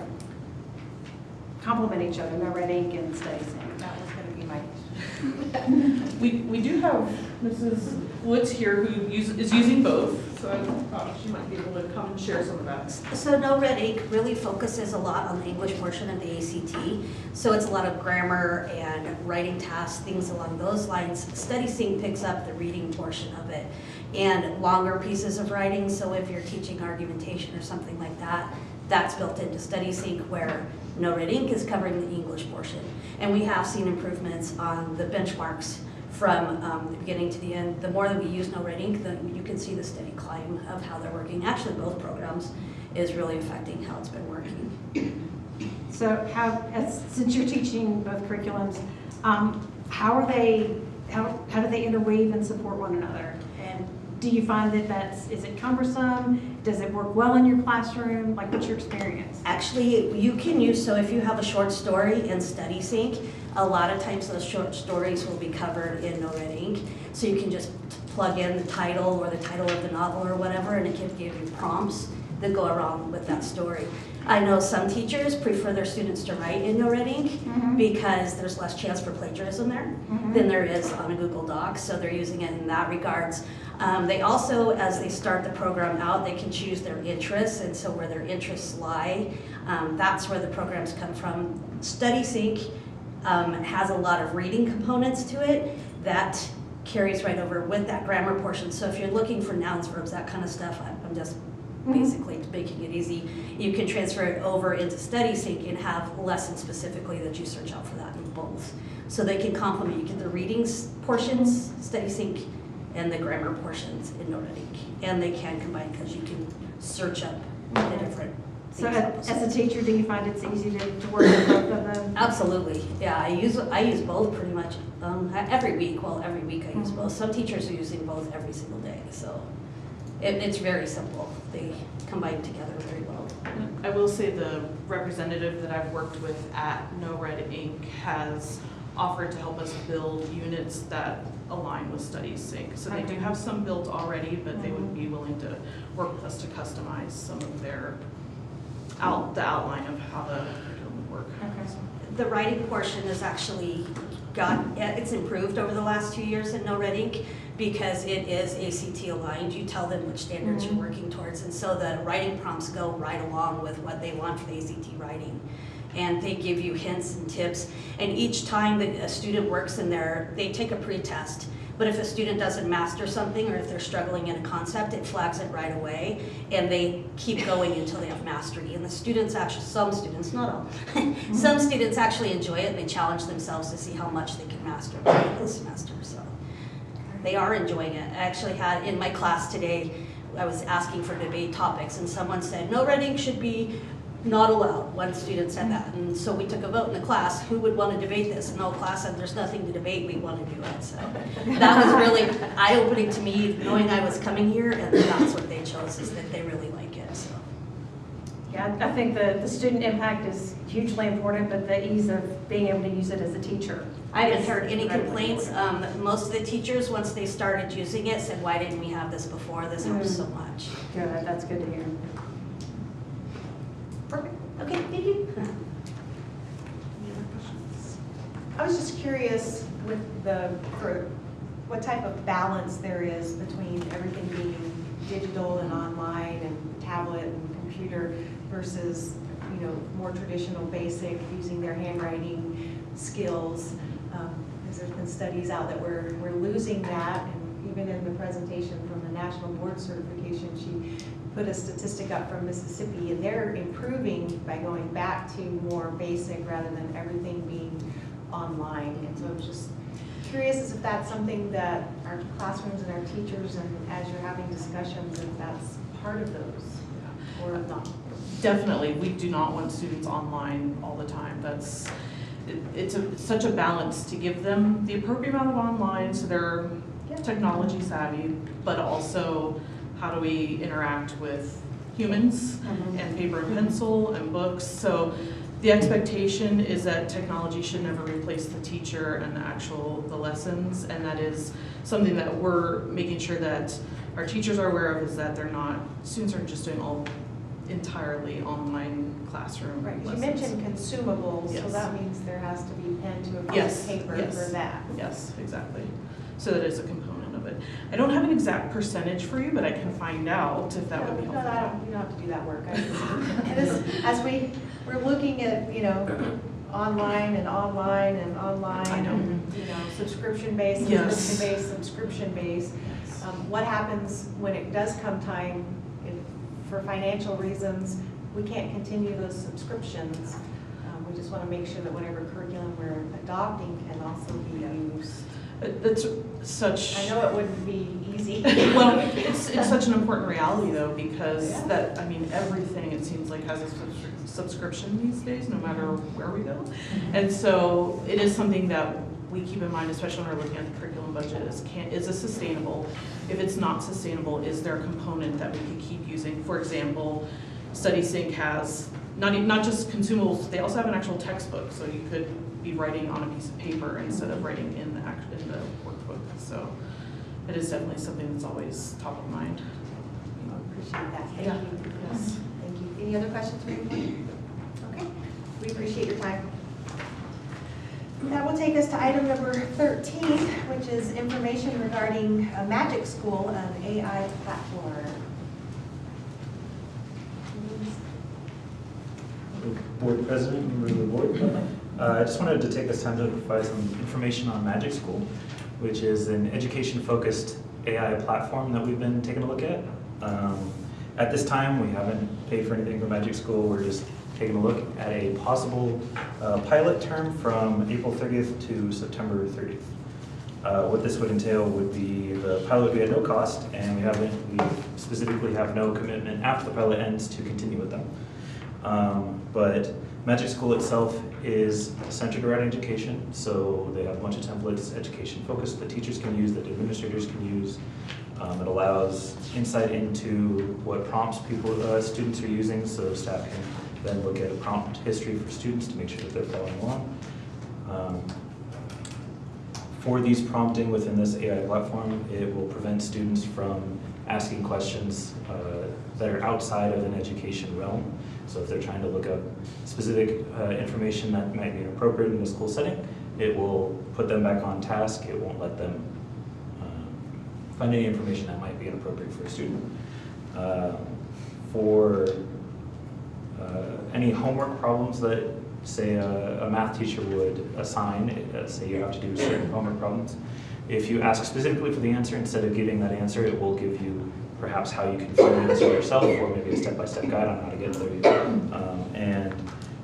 complement each other, No Red Ink and Study Sync? That was going to be my We do have Mrs. Woods here who is using both, so I thought she might be able to come and share some of that. So No Red Ink really focuses a lot on the English portion of the ACT. So it's a lot of grammar and writing tasks, things along those lines. Study Sync picks up the reading portion of it and longer pieces of writing. So if you're teaching argumentation or something like that, that's built into Study Sync, where No Red Ink is covering the English portion. And we have seen improvements on the benchmarks from the beginning to the end. The more that we use No Red Ink, you can see the steady climb of how they're working. Actually, both programs is really affecting how it's been working. So since you're teaching both curriculums, how do they interweave and support one another? And do you find that is it cumbersome? Does it work well in your classroom? Like, what's your experience? Actually, you can use, so if you have a short story in Study Sync, a lot of times those short stories will be covered in No Red Ink. So you can just plug in the title or the title of the novel or whatever, and it can give you prompts that go along with that story. I know some teachers prefer their students to write in No Red Ink because there's less chance for plagiarism there than there is on a Google Doc, so they're using it in that regards. They also, as they start the program out, they can choose their interests, and so where their interests lie, that's where the programs come from. Study Sync has a lot of reading components to it that carries right over with that grammar portion. So if you're looking for nouns, verbs, that kind of stuff, I'm just basically making it easy. You can transfer it over into Study Sync and have lessons specifically that you search out for that in both. So they can complement, you get the readings portions, Study Sync, and the grammar portions in No Red Ink. And they can combine because you can search up the different. So as a teacher, do you find it's easy to work with both of them? Absolutely, yeah. I use both pretty much every week. Well, every week I use both. Some teachers are using both every single day, so it's very simple. They combine together very well. I will say the representative that I've worked with at No Red Ink has offered to help us build units that align with Study Sync. So they do have some built already, but they would be willing to work with us to customize some of their the outline of how the curriculum would work. The writing portion is actually it's improved over the last 2 years at No Red Ink because it is ACT aligned. You tell them which standards you're working towards, and so the writing prompts go right along with what they want for the ACT writing. And they give you hints and tips, and each time that a student works in there, they take a pre-test. But if a student doesn't master something, or if they're struggling in a concept, it flags it right away, and they keep going until they have mastery. And the students actually, some students, not all, some students actually enjoy it, and they challenge themselves to see how much they can master this semester. So they are enjoying it. I actually had, in my class today, I was asking for debate topics, and someone said, No Red Ink should be not allowed. One student said that, and so we took a vote in the class, who would want to debate this? And the whole class said, there's nothing to debate, we want to do it. So that was really eye-opening to me, knowing I was coming here, and that's what they chose, is that they really like it. So. Yeah, I think the student impact is hugely important, but the ease of being able to use it as a teacher. I haven't heard any complaints. Most of the teachers, once they started using it, said, why didn't we have this before? This helps so much. Good, that's good to hear. Perfect. Okay, thank you. I was just curious, for what type of balance there is between everything being digital and online and tablet and computer versus, you know, more traditional basic, using their handwriting skills. Because there's been studies out that we're losing that, and even in the presentation from the National Board Certification, she put a statistic up from Mississippi, and they're improving by going back to more basic rather than everything being online. And so I was just curious as if that's something that our classrooms and our teachers, and as you're having discussions, if that's part of those or not. Definitely, we do not want students online all the time. It's such a balance to give them the appropriate amount of online so they're technology savvy, but also how do we interact with humans and paper and pencil and books. So the expectation is that technology should never replace the teacher and the lessons, and that is something that we're making sure that our teachers are aware of, is that students aren't just doing all entirely online classroom Right, lessons. you mentioned consumables, Yes. so that means there has to be pen to a piece Yes, of paper yes. for that. Yes, exactly. So that is a component of it. I don't have an exact percentage for you, but I can find out if that would be helpful. No, you don't have to do that work. As we're looking at, you know, online and online and online. I know. And, you know, subscription-based, Yes. subscription-based, subscription-based. What happens when it does come time, if for financial reasons, we can't continue those subscriptions? We just want to make sure that whatever curriculum we're adopting can also be used. That's such. I know it wouldn't be easy. Well, it's such an important reality though, because everything it seems like has a subscription these days, no matter where we go. And so it is something that we keep in mind, especially when we're looking at the curriculum budget, is it sustainable? If it's not sustainable, is there a component that we could keep using? For example, StudySync has not just consumables, they also have an actual textbook, so you could be writing on a piece of paper instead of writing in the workbook. So it is definitely something that's always top of mind. Appreciate that. Thank Yeah. you. Yes. Thank you. Any other questions for you? Okay. We appreciate your time. That will take us to item number 13, which is information regarding Magic School, an AI platform. Board President, members of the board. I just wanted to take this time to provide some information on Magic School, which is an education-focused AI platform that we've been taking a look at. At this time, we haven't paid for anything for Magic School. We're just taking a look at a possible pilot term from April 30th to September 30th. What this would entail would be the pilot would be at no cost, and we specifically have no commitment after the pilot ends to continue with them. But Magic School itself is centered around education, so they have a bunch of templates, education focused, that teachers can use, that administrators can use. It allows insight into what prompts students are using, so staff can then look at a prompt history for students to make sure that they're following along. For these prompting within this AI platform, it will prevent students from asking questions that are outside of an education realm. So if they're trying to look up specific information that might be inappropriate in a school setting, it will put them back on task. It won't let them find any information that might be inappropriate for a student. For any homework problems that, say, a math teacher would assign, say you have to do certain homework problems, if you ask specifically for the answer, instead of giving that answer, it will give you perhaps how you can find the answer yourself, or maybe a step-by-step guide on how to get there. And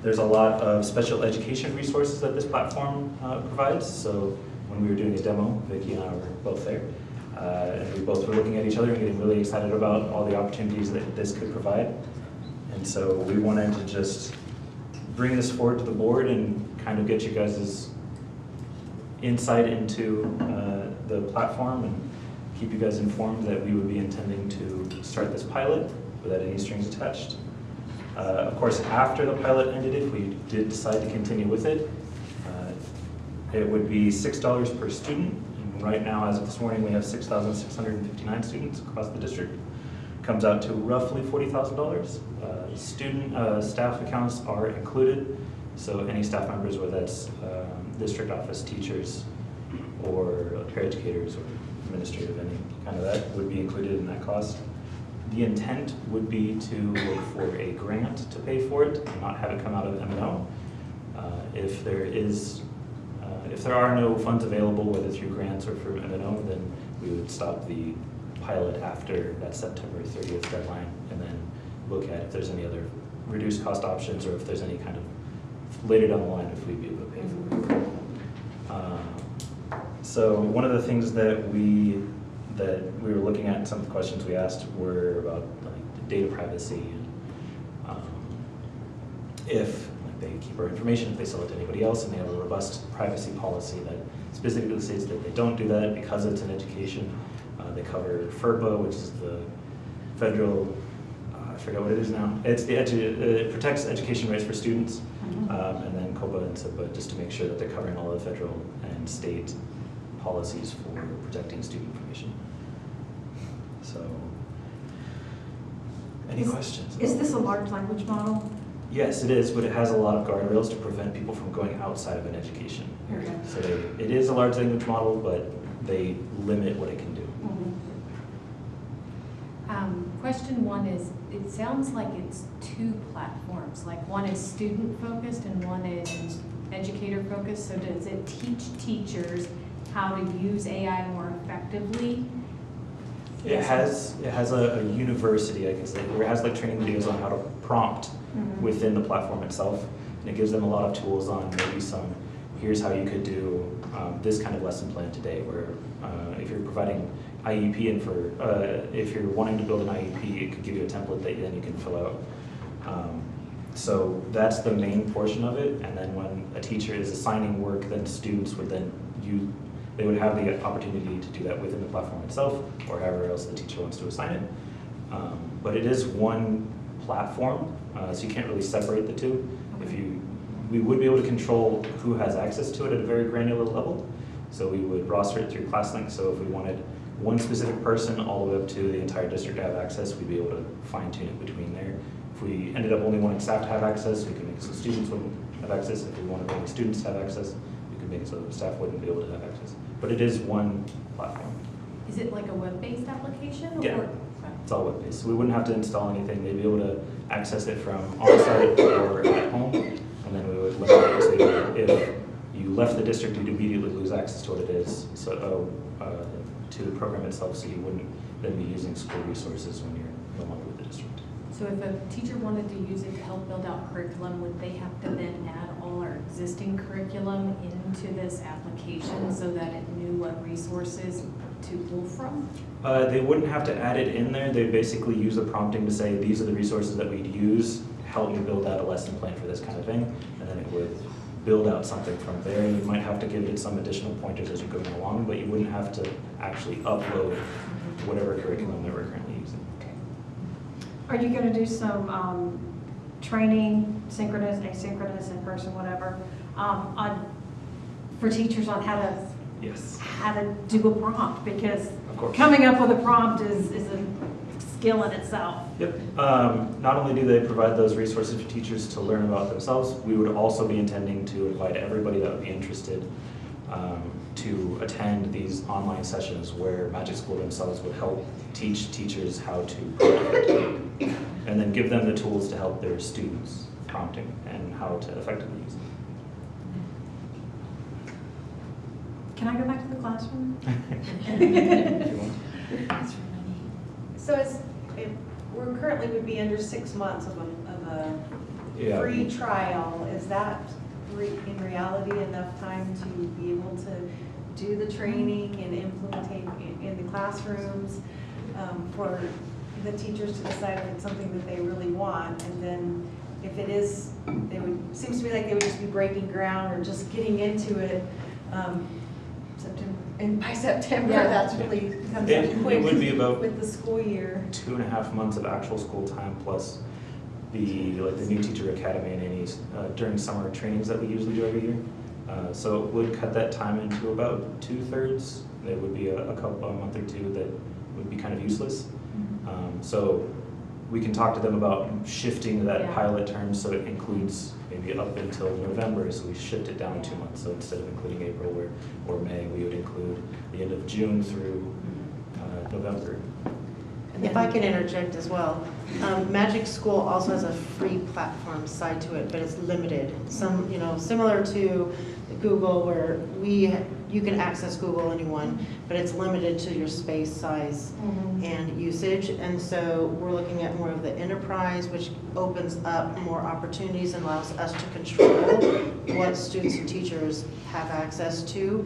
there's a lot of special education resources that this platform provides. So when we were doing a demo, Vicki and I were both there, and we both were looking at each other and getting really excited about all the opportunities that this could provide. And so we wanted to just bring this forward to the board and kind of get you guys' insight into the platform and keep you guys informed that we would be intending to start this pilot without any strings attached. Of course, after the pilot ended, if we did decide to continue with it, it would be $6 per student. And right now, as of this morning, we have 6,659 students across the district. Comes out to roughly $40,000. Staff accounts are included, so any staff members, whether that's district office teachers, or paraeducators or administrative, any kind of that would be included in that cost. The intent would be to look for a grant to pay for it and not have it come out of M&O. If there are no funds available, whether through grants or through M&O, then we would stop the pilot after that September 30th deadline and then look at if there's any other reduced cost options or if there's any kind of later down the line if we'd be able to pay for it. So one of the things that we were looking at, some of the questions we asked were about like data privacy and if they keep our information, if they sell it to anybody else, and they have a robust privacy policy that specifically states that they don't do that because it's an education. They cover FERPA, which is the federal, I forget what it is now. It's it protects education rights for students, and then COPA and SIPA, just to make sure that they're covering all the federal and state policies for protecting student information. So, any questions? Is this a large language model? Yes, it is, but it has a lot of guardrails to prevent people from going outside of an education area. Okay. So it is a large language model, but they limit what it can do. Question one is, it sounds like it's two platforms, like one is student focused and one is educator focused. So does it teach teachers how to use AI more effectively? It has a university, I can say, where it has like training videos on how to prompt within the platform itself. And it gives them a lot of tools on maybe some, here's how you could do this kind of lesson plan today, where if you're providing IEP and if you're wanting to build an IEP, it could give you a template that then you can fill out. So that's the main portion of it. And then when a teacher is assigning work, then students would then they would have the opportunity to do that within the platform itself or however else the teacher wants to assign it. But it is one platform, so you can't really separate the two. We would be able to control who has access to it at a very granular level. So we would roster it through ClassLink. So if we wanted one specific person all the way up to the entire district to have access, we'd be able to fine tune it between there. If we ended up only wanting staff to have access, we could make it so students wouldn't have access. If we wanted only students to have access, we could make it so staff wouldn't be able to have access. But it is one platform. Is it like a web-based application? Yeah, it's all web-based. So we wouldn't have to install anything. They'd be able to access it from on-site or at home. And then we would limit it to if you left the district, you'd immediately lose access to what it is, so to the program itself, so you wouldn't then be using school resources when you're no longer with the district. So if a teacher wanted to use it to help build out curriculum, would they have to then add all our existing curriculum into this application so that it knew what resources to pull from? They wouldn't have to add it in there. They basically use the prompting to say, these are the resources that we'd use, help me build out a lesson plan for this kind of thing, and then it would build out something from there. And you might have to give it some additional pointers as you're going along, but you wouldn't have to actually upload whatever curriculum that we're currently using. Are you going to do some training, synchronous, asynchronous, in person, whatever, for teachers on how to do a prompt? Because coming up with a prompt is a skill in itself. Yep. Not only do they provide those resources for teachers to learn about themselves, we would also be intending to invite everybody that would be interested to attend these online sessions where Magic School themselves would help teach teachers how to prompt and then give them the tools to help their students prompting and how to effectively use it. Can I go back to the classroom? So we're currently would be under 6 months of a free trial. Is that in reality enough time to be able to do the training and implementing in the classrooms for the teachers to decide if it's something that they really want? And then if it is, seems to me like they would just be breaking ground or just getting into it by September. Yeah. That's really becomes It quick would be about with the school year. 2.5 months of actual school time plus the new teacher academy and any during summer trainings that we usually do every year. So it would cut that time into about 2/3. There would be a month or two that would be kind of useless. So we can talk to them about shifting that Yeah. pilot term so it includes maybe up until November, so we shift it down 2 months. So instead of including April or May, we would include the end of June through November. If I can interject as well, Magic School also has a free platform side to it, but it's limited. Some, similar to Google, where you can access Google anyone, but it's limited to your space size and usage. And so we're looking at more of the enterprise, which opens up more opportunities and allows us to control what students and teachers have access to.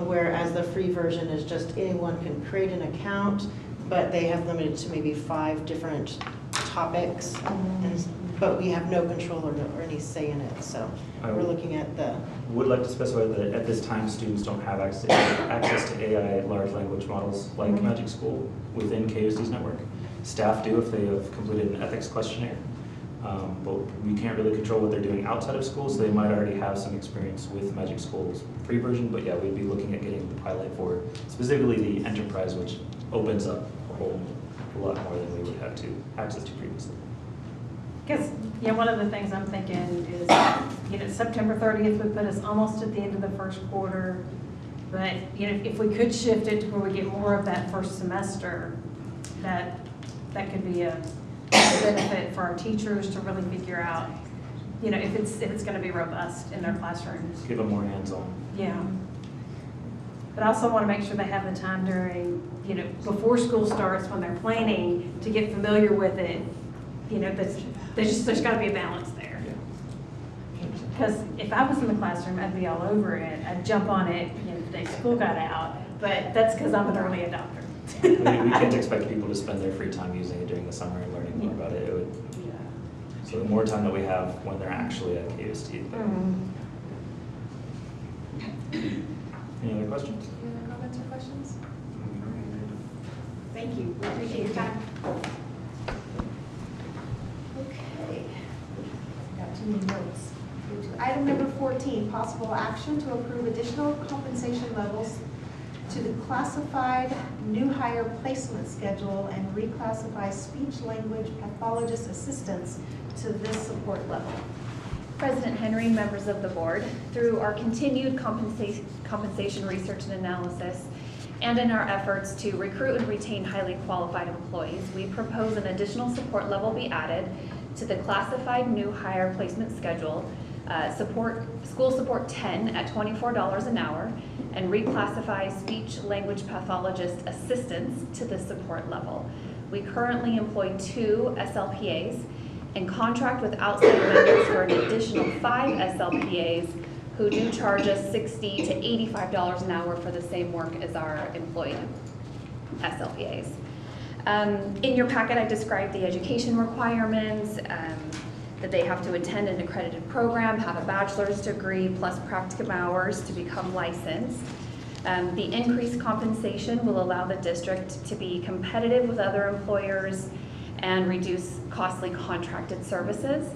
Whereas the free version is just anyone can create an account, but they have limited to maybe 5 different topics, but we have no control or any say in it. So we're looking at the... Would like to specify that at this time, students don't have access to AI large language models like Magic School within KUSD's network. Staff do if they have completed an ethics questionnaire, but we can't really control what they're doing outside of school, so they might already have some experience with Magic School's free version, but yeah, we'd be looking at getting the pilot for specifically the enterprise, which opens up a whole lot more than we would have to access to previously. Because, one of the things I'm thinking is, September 30th would put us almost at the end of the first quarter. But, if we could shift it to where we get more of that first semester, that could be a benefit for our teachers to really figure out, if it's going to be robust in their classrooms. Give them more hands-on. Yeah. But I also want to make sure they have the time during, before school starts, when they're planning, to get familiar with it. There's got to be a balance there. Because if I was in the classroom, I'd be all over it. I'd jump on it, the day school got out. But that's because I'm an early adopter. We can't expect people to spend their free time using it during the summer and learning more about it. So the more time that we have when they're actually at KUSD. Any other questions? Any other comments or questions? Thank you. We appreciate your time. Okay. Got too many notes. Item number 14, possible action to approve additional compensation levels to the classified new hire placement schedule and reclassify speech language pathologist assistants to this support level. President Henry, members of the board, through our continued compensation research and analysis, and in our efforts to recruit and retain highly qualified employees, we propose an additional support level be added to the classified new hire placement schedule, school support 10 at $24 an hour, and reclassify speech language pathologist assistants to the support level. We currently employ 2 SLPAs and contract with outside vendors for an additional 5 SLPAs who do charge us $60 to $85 an hour for the same work as our employed SLPAs. In your packet, I described the education requirements, that they have to attend an accredited program, have a bachelor's degree, plus practicum hours to become licensed. The increased compensation will allow the district to be competitive with other employers and reduce costly contracted services.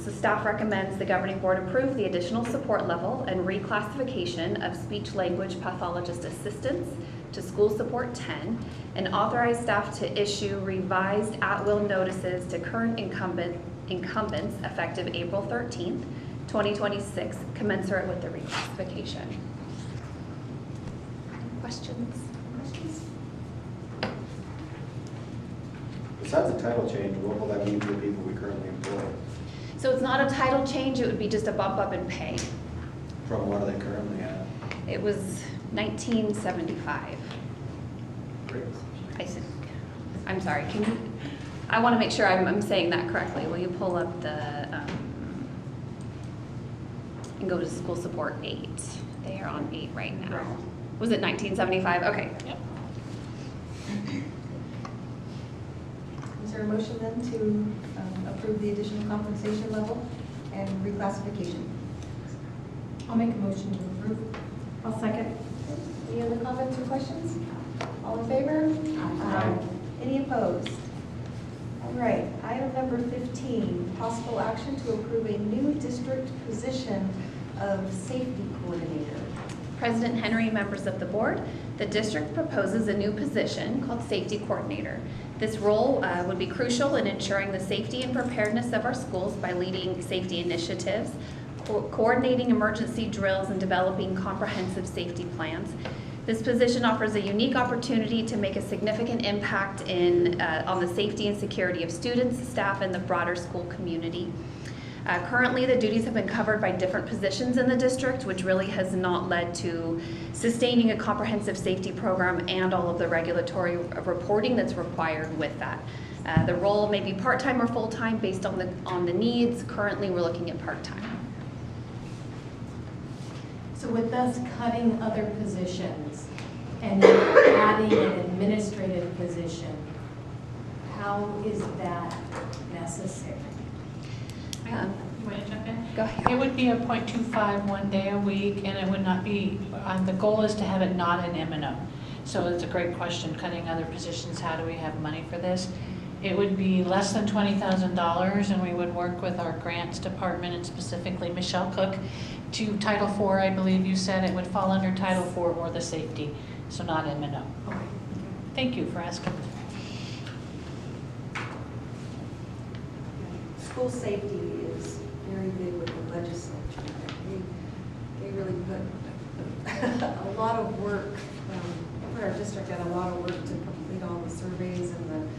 So staff recommends the governing board approve the additional support level and reclassification of speech language pathologist assistants to school support 10 and authorize staff to issue revised at-will notices to current incumbents effective April 13th, 2026, commensurate with the reclassification. Questions? Besides the title change, what will that mean for the people we currently employ? So it's not a title change, it would be just a bump up in pay. From what are they currently at? It was 1975. Great. I think. I'm sorry, can you, I want to make sure I'm saying that correctly. Will you pull up the, and go to school support 8. They are on 8 right now. Was it 1975? Okay. Yep. Is there a motion then to approve the additional compensation level and reclassification? I'll make a motion to approve. I'll second. Any other comments or questions? All in favor? Aye. Any opposed? All right, item number 15, possible action to approve a new district position of safety coordinator. President Henry, members of the board, the district proposes a new position called Safety Coordinator. This role would be crucial in ensuring the safety and preparedness of our schools by leading safety initiatives, coordinating emergency drills, and developing comprehensive safety plans. This position offers a unique opportunity to make a significant impact on the safety and security of students, staff, and the broader school community. Currently, the duties have been covered by different positions in the district, which really has not led to sustaining a comprehensive safety program and all of the regulatory reporting that's required with that. The role may be part-time or full-time based on the needs. Currently, we're looking at part-time. So with us cutting other positions and adding an administrative position, how is that necessary? You want to jump in? Go ahead. It would be a .25 1 day a week, and it would not be, the goal is to have it not an M&O. So it's a great question, cutting other positions, how do we have money for this? It would be less than $20,000, and we would work with our grants department, and specifically Michelle Cook, to Title IV, I believe you said it would fall under Title IV or the safety, so not M&O. Okay. Thank you for asking. School safety is very big with the legislature. They really put a lot of work, put our district at a lot of work to complete all the surveys and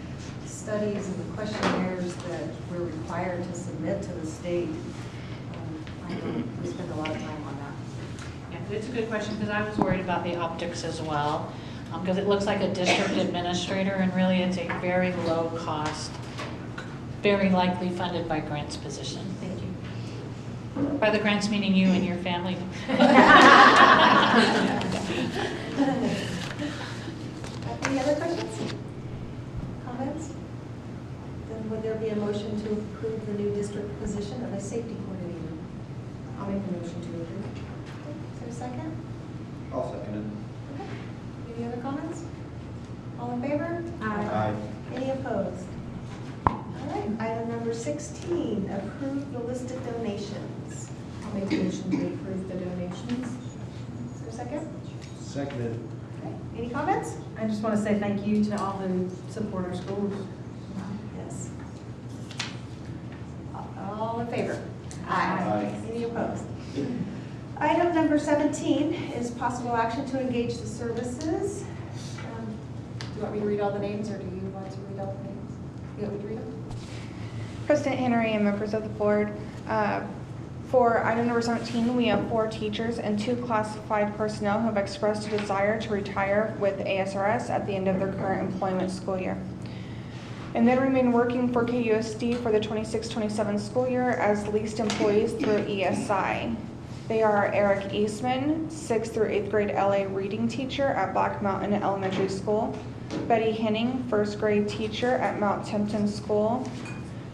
the studies and the questionnaires that we're required to submit to the state. I know we spend a lot of time on that. Yeah, it's a good question, because I was worried about the optics as well, because it looks like a district administrator, and really it's a very low cost, very likely funded by grants position. Thank you. By the grants meaning you and your family. Any other questions? Comments? Then would there be a motion to approve the new district position of a safety coordinator? I'll make a motion to approve. Is there a second? I'll second Okay. Any other comments? All in favor? it. Aye. Any opposed? All right, item number 16, approve the listed donations. I'll make a motion to approve the donations. Is there a second? Seconded. Okay. Any comments? I just want to say thank you to all who support our schools. Yes. All in favor? Aye. Any opposed? Item number 17 is possible action to engage the services. Do you want me to read all the names, or do you want to read all the names? You want me to read them? President Henry and members of the board, for item number 17, we have 4 teachers and 2 classified personnel who have expressed a desire to retire with ASRS at the end of their current employment school year, and then remain working for KUSD for the 26-27 school year as leased employees through ESI. They are Eric Eastman, 6th through 8th grade LA reading teacher at Black Mountain Elementary School, Betty Henning, 1st grade teacher at Mount Tempton School,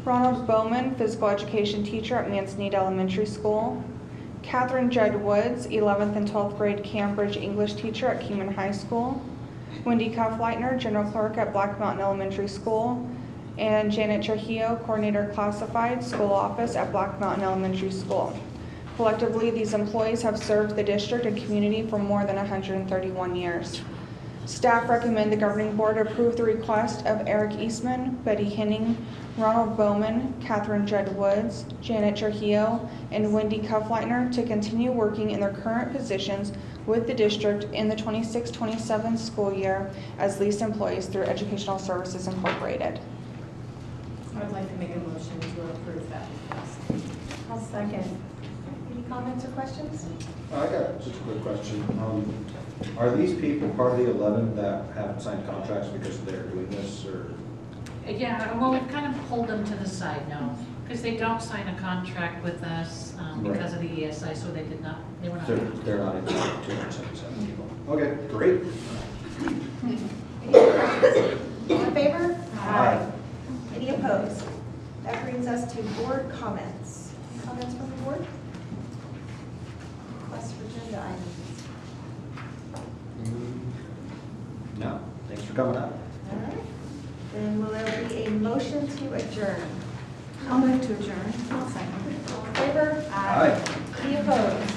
Ronald Bowman, physical education teacher at Manzanita Elementary School, Catherine Judd Woods, 11th and 12th grade Cambridge English teacher at Kingman High School, Wendy Kaufleitner, general clerk at Black Mountain Elementary School, and Janet Trujillo, coordinator classified school office at Black Mountain Elementary School. Collectively, these employees have served the district and community for more than 131 years. Staff recommend the governing board approve the request of Eric Eastman, Betty Henning, Ronald Bowman, Catherine Judd Woods, Janet Trujillo, and Wendy Kaufleitner to continue working in their current positions with the district in the 26-27 school year as leased employees through Educational Services Incorporated. I would like to make a motion to approve that request. I'll second. Any comments or questions? I got just a quick question. Are these people part of the 11 that haven't signed contracts because they're doing this, or? Yeah, well, we've kind of pulled them to the side now, because they don't sign a contract with us because of the ESI, so they were not. They're not in the 277 people. Okay, great. Any other questions? All in favor? Aye. Any opposed? That brings us to board comments. Any comments from the board? Requests for agenda items? No, thanks for coming up. All right. Then will there be a motion to adjourn? I'll move to adjourn. All in favor? Aye. Any opposed?